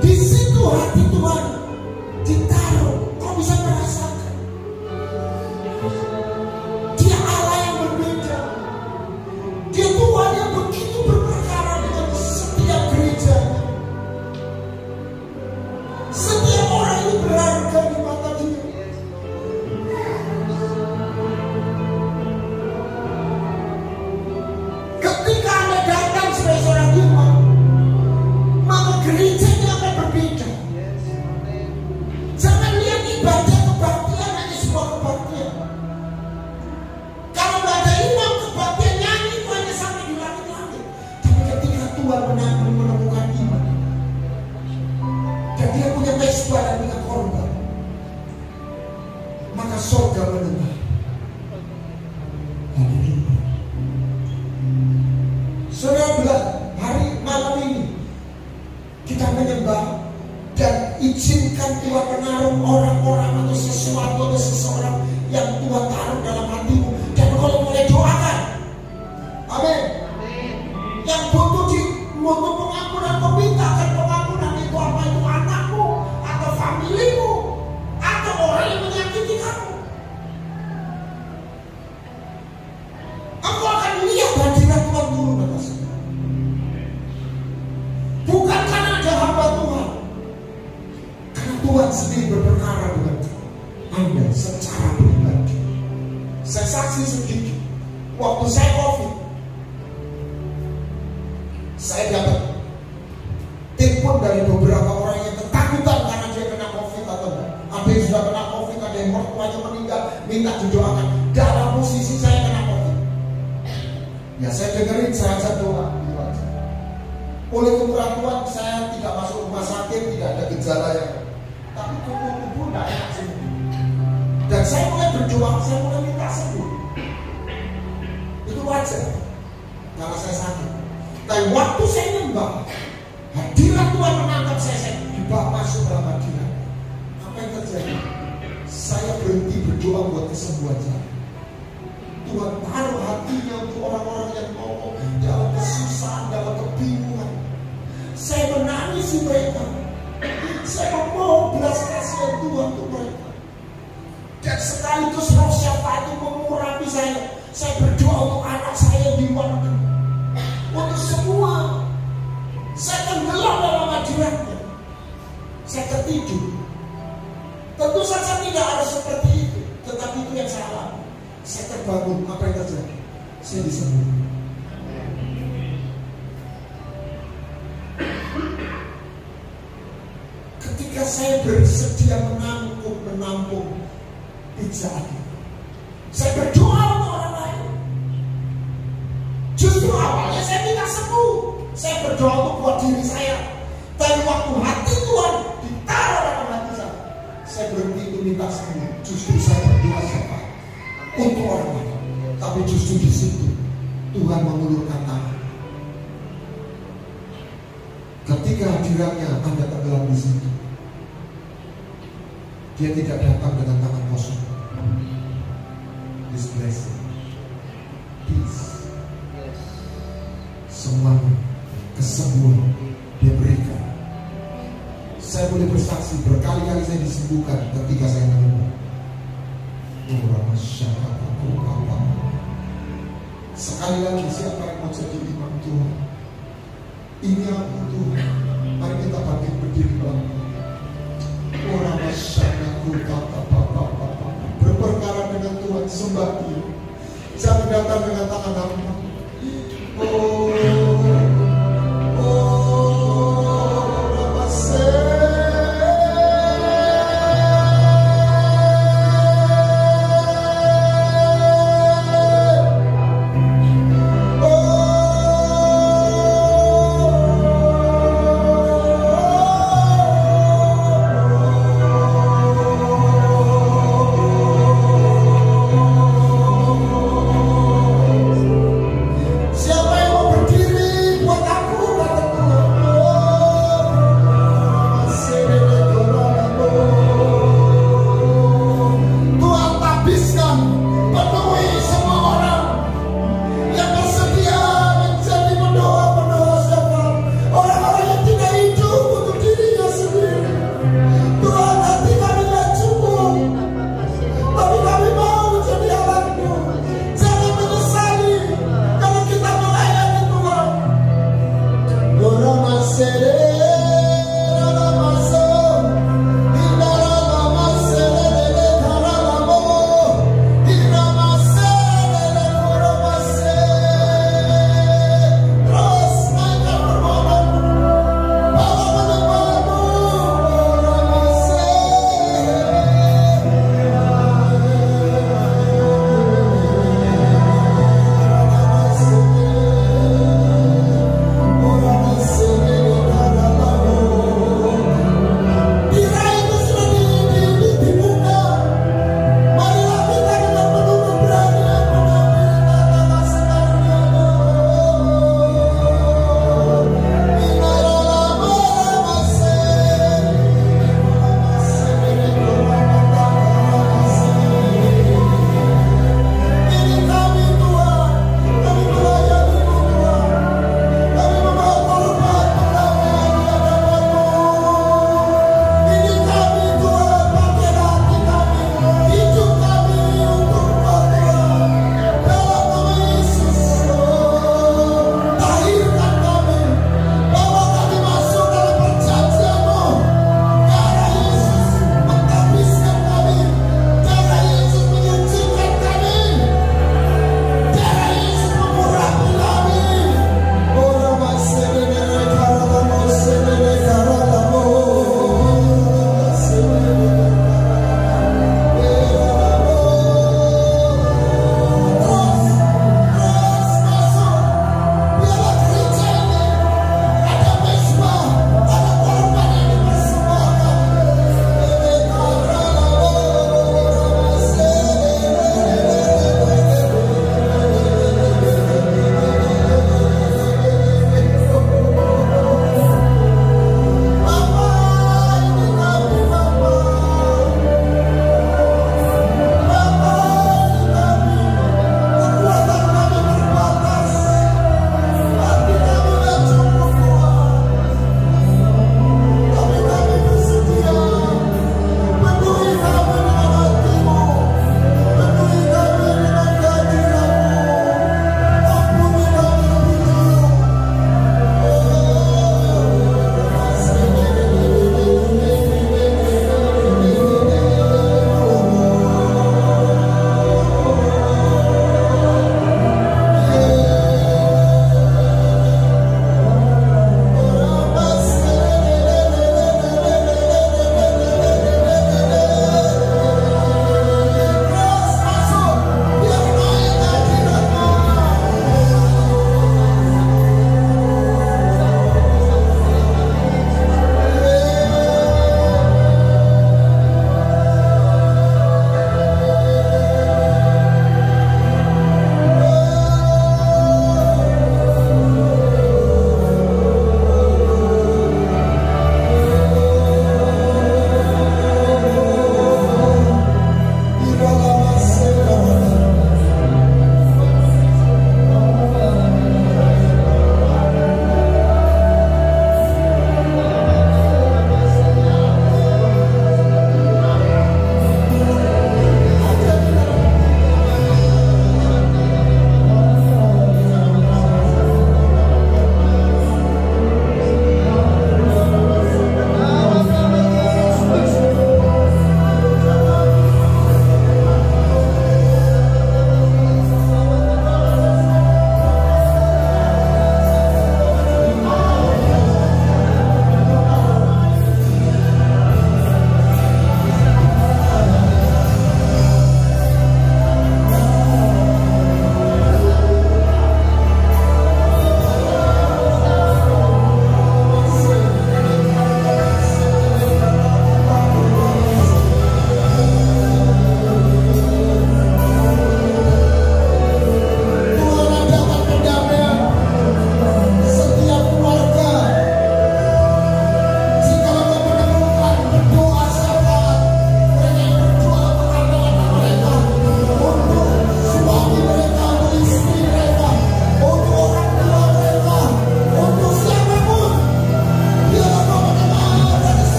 Di situ hati Tuhan ditaruh. Kau bisa merasakan Dia Allah yang berbeda. Dia Tuhan yang begitu berperkara dengan setiap gereja. Setiap orang itu berharga di mata Dia. Ketika Anda datang sebagai seorang imam, maka gerejanya akan berbeda. Jangan lihat ibadah kebaktian hanya sebuah kebaktian. Kalau nggak ada imam, kebaktian nyanyi itu hanya sampai di langit-langit. Tapi ketika Tuhan menemukan iman, dan dia punya mesbah dan punya korban, maka surga mendengar. Haleluya. Saudara bilang, hari malam ini kita menyembah dan Izinkan Tuhan menaruh orang-orang atau sesuatu atau seseorang yang Tuhan taruh dalam hatimu. Dan kalau mulai doakan. Amin. Yang butuh pengampunan, kau mintakan pengampunan. Itu apa? Itu anakmu atau familimu atau orang yang menyakiti kamu. Aku akan lihat hadirat Tuhan turun atasmu. Bukan karena ada hamba Tuhan, karena Tuhan sendiri berperkara dengan Anda secara pribadi. Saya saksi sedikit. Waktu saya COVID, saya dapat telepon dari beberapa orang yang ketakutan karena dia kena COVID atau ada yang sudah kena COVID, ada yang mertuanya meninggal, minta didoakan. Dalam posisi saya kena COVID, ya saya dengerin, saya ajak doa. Oleh kemurahan Tuhan, saya tidak masuk rumah sakit, tidak ada gejala yang, tapi tubuh tidak enak sembuh. Dan saya mulai berdoa, saya mulai minta sembuh. Itu wajar, karena saya sakit. Tapi waktu saya nyembah, hadirat Tuhan menangkap saya dibawa masuk dalam hadirat. Apa yang terjadi? Saya berhenti berdoa buat kesembuhan saya. Tuhan taruh hatinya untuk orang-orang yang ngomong dalam kesusahan, dalam kebingungan. Saya menangisi mereka. Saya memohon belas kasihan Tuhan untuk mereka. Dan sekaligus roh siapa itu mengurapi saya. Saya berdoa untuk anak saya di luar negeri. Untuk semua. Saya tenggelam dalam hadiratnya. Saya tertidur. Tentu saja tidak harus seperti itu, tetapi itu yang saya alami. Saya terbangun, apa yang terjadi? Saya disembuhkan. Ketika saya bersedia menampung pijaan, saya berdoa untuk orang lain. Justru awalnya saya tidak sembuh. Saya berdoa untuk buat diri saya. Dan waktu hati Tuhan ditaruh dalam hati saya berhenti untuk minta sembuh. Justru saya berdoa siapa? Untuk orang lain. Tapi justru di situ Tuhan mengulurkan tangan. Ketika hadiratnya Anda tenggelam di situ, Dia tidak datang dengan tangan kosong. His blessing, peace, semuanya, kesembuhan Dia berikan. Saya boleh bersaksi berkali-kali saya disembuhkan ketika saya menyembah. Sekali lagi, siapa yang mau jadi imam Tuhan? Ini aku Tuhan. Mari kita bangkit berdiri bangkit. Berperkara dengan Tuhan, sembah Dia. Jangan datang dengan tangan hamba.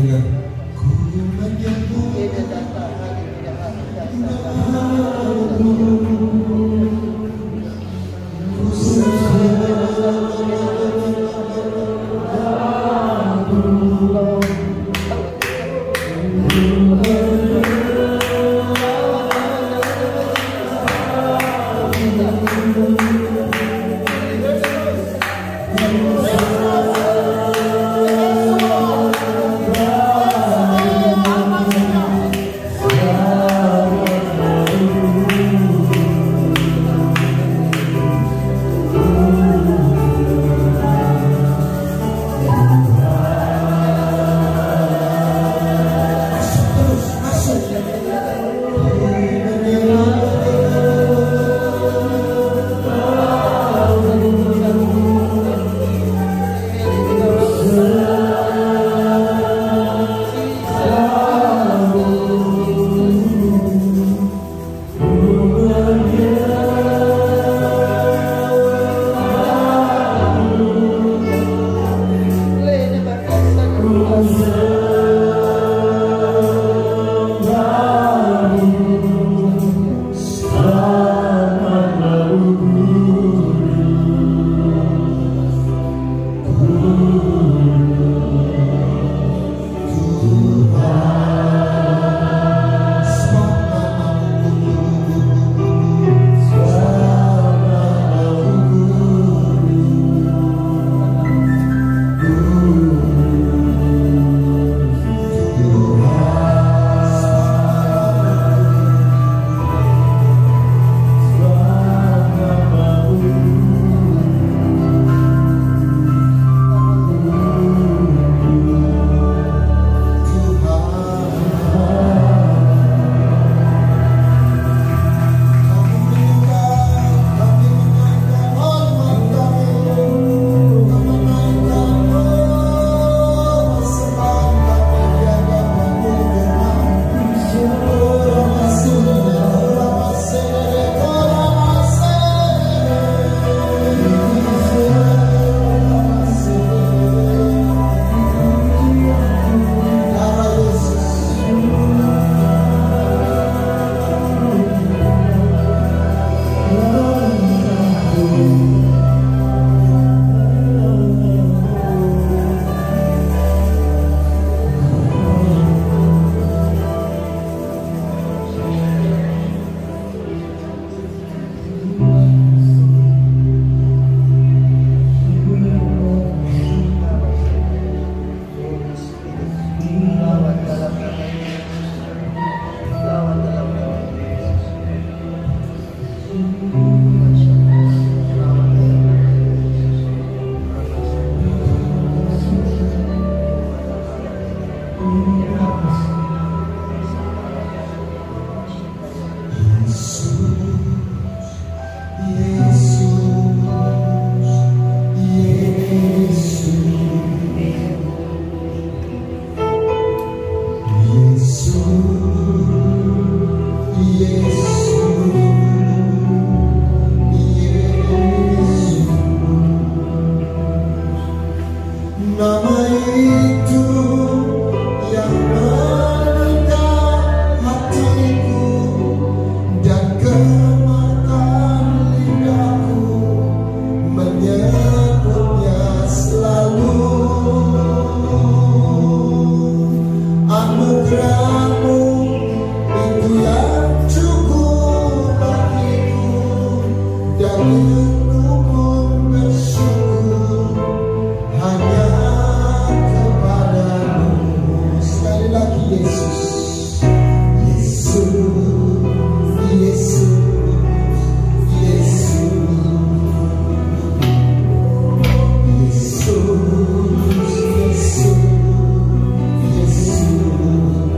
dengar. Ku menyebut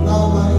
Nama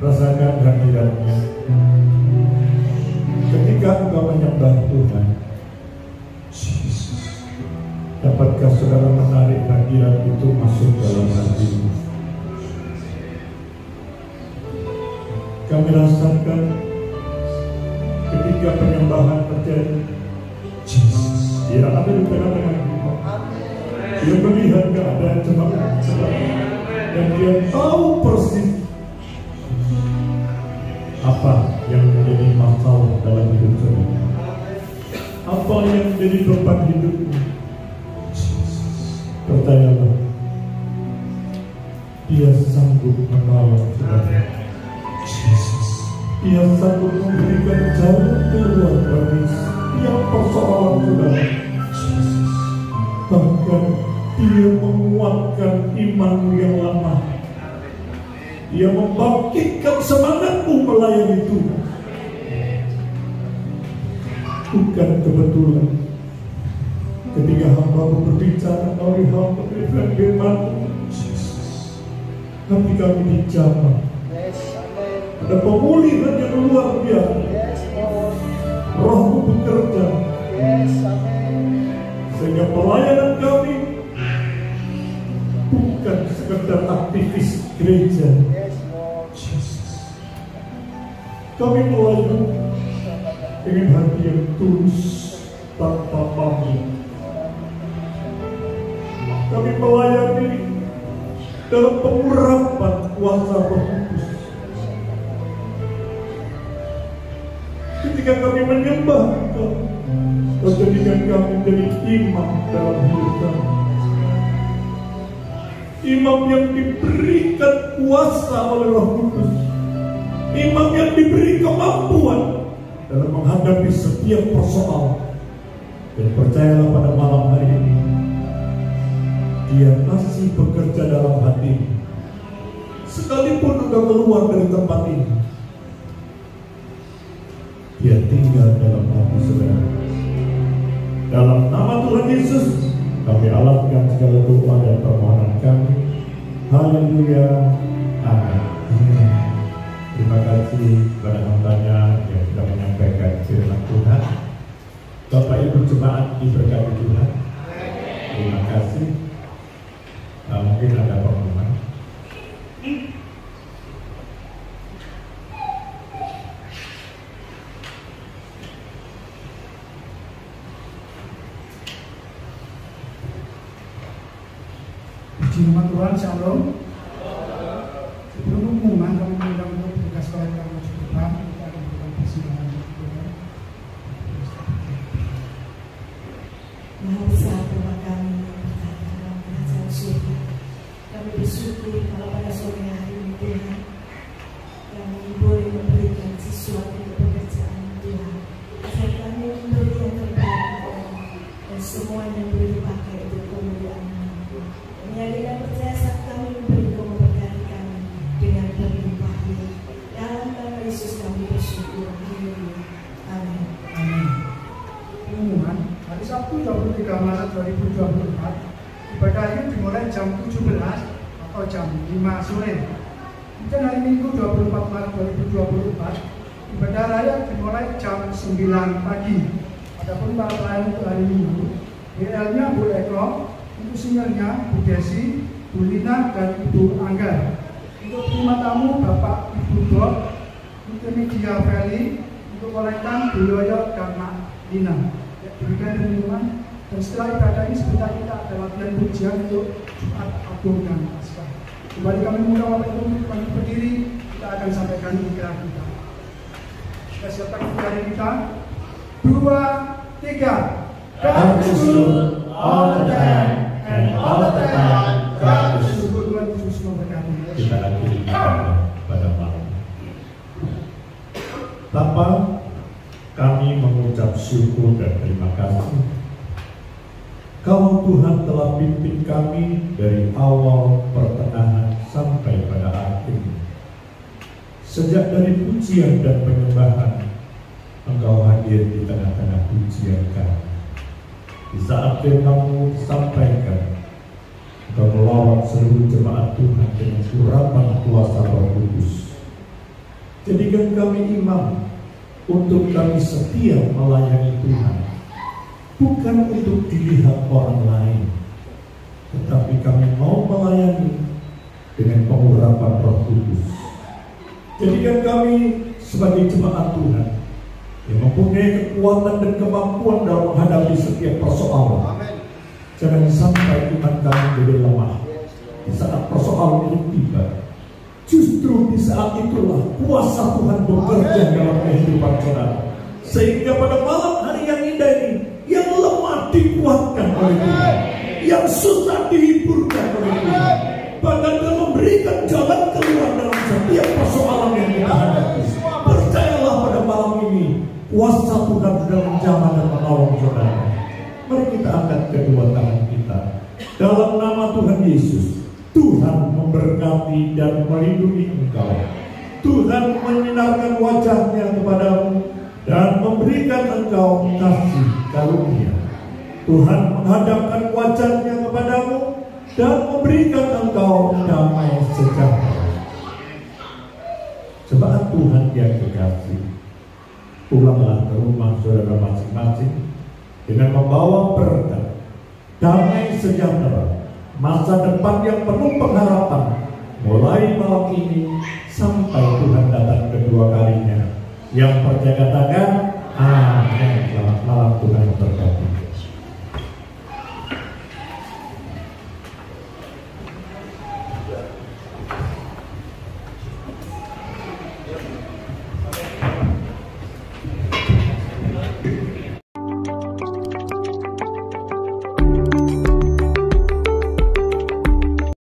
Rasakan hadiratnya. Ketika engkau menyembah Tuhan, dapatkah saudara menarik hadirat itu masuk dalam hatimu? Kami rasakan ketika penyembahan terjadi, Dia ada di tengah-tengah kita. Dia melihat keadaan jemaat, dan Dia tahu persis apa yang menjadi masalah dalam hidup saudara, apa yang menjadi beban hidupmu. Percayalah, Dia sanggup menolong saudara. Dia sanggup memberikan jalan keluar bagi setiap persoalan saudara. Bahkan Dia menguatkan imanmu yang lemah. Dia membangkitkan semangatmu melayani Tuhan. Bukan kebetulan ketika hamba-Mu berbicara melalui hamba firman, tapi kami dijamah. Ada pemulihan yang luar biasa. Roh-Mu bekerja, sehingga pelayanan kami bukan sekedar aktivis gereja. Kami melayani dengan hati yang tulus tanpa pamrih. Kami melayani dalam pengurapan kuasa Roh Kudus. Ketika kami menyembah Engkau, Kau jadikan kami menjadi imam dalam hidup kami. Imam yang diberikan kuasa oleh Roh Kudus. Imam yang diberi kemampuan dalam menghadapi setiap persoalan. Dan percayalah pada malam hari ini, Dia masih bekerja dalam hati. Sekalipun engkau keluar dari tempat ini, Dia tinggal dalam hati saudara. Dalam nama Tuhan Yesus, kami alatkan segala doa dan permohonan kami. Haleluya. Amin. Terima kasih kepada hambanya yang sudah menyampaikan firman Tuhan. Bapak Ibu jemaat diberkati Tuhan. Terima kasih. Mungkin ada pengumuman. Puji nama Tuhan, Shalom. Sebelum pengumuman, kami mengundang untuk tugas kolektor masuk depan. Kita akan melakukan persidangan Tuhan. Maha besar Tuhan kami yang berada dalam kerajaan surga. Kami bersyukur kalau pada sore hari ini Tuhan, kami boleh berlimpah. Dalam nama Yesus kami bersyukur. Amin. Amin. Pengumuman, hari Sabtu 23 Maret 2024, ibadah Akhir dimulai jam 17 atau jam 5 sore. Dan hari Minggu 24 Maret 2024, ibadah raya dimulai jam 9 pagi. Adapun para pelayan untuk hari Minggu, BL-nya Bu Eko, untuk singernya Bu Desi, Bu Lina, dan Ibu Angga. Untuk terima tamu Bapak Ibu Bob, multimedia Feli, untuk kolektan Bu Yoyo dan Mak Lina. Demikian pengumuman. Dan setelah ibadah ini sebentar kita ada latihan pujian untuk Jumat Agung dan Paskah. Kembali kami mengundang Bapak Ibu kami berdiri, kita akan sampaikan pikiran kita. Kita siapkan pikiran kita. 2, 3. God is good all the time, and all the time God is good. Tuhan Yesus memberkati. Kita akhiri pada malam. Bapa, kami mengucap syukur dan terima kasih. Kau Tuhan telah pimpin kami dari awal, pertengahan, sampai pada akhir. Sejak dari pujian dan penyembahan, Engkau hadir di tengah-tengah pujian kami. Di saat firman-Mu disampaikan, Engkau melawat seluruh jemaat Tuhan dengan urapan kuasa Roh Kudus. Jadikan kami imam untuk kami setia melayani Tuhan, bukan untuk dilihat orang lain, tetapi kami mau melayani dengan pengurapan Roh Kudus. Jadikan kami sebagai jemaat Tuhan yang mempunyai kekuatan dan kemampuan dalam menghadapi setiap persoalan. Jangan sampai iman kami menjadi lemah di saat persoalan itu tiba. Justru di saat itulah kuasa Tuhan bekerja dalam kehidupan saudara, sehingga pada malam hari yang indah ini, yang lemah dikuatkan oleh Tuhan, yang susah dihiburkan oleh Tuhan, bahkan Dia memberikan jalan keluar dalam setiap persoalan yang kita hadapi. Percayalah pada malam ini, kuasa Tuhan sudah menjamah dan menolong saudara. Mari kita angkat kedua tangan kita dalam nama Tuhan Yesus. Tuhan memberkati dan melindungi engkau. Tuhan menyinarkan wajahnya kepadamu dan memberikan engkau kasih karunia. Tuhan menghadapkan wajahnya kepadamu dan memberikan engkau damai sejahtera. Jemaat Tuhan yang kekasih, pulanglah ke rumah saudara masing-masing dengan membawa berkat, damai sejahtera, masa depan yang penuh pengharapan, mulai malam ini sampai Tuhan datang kedua kalinya. Yang percaya katakan amin.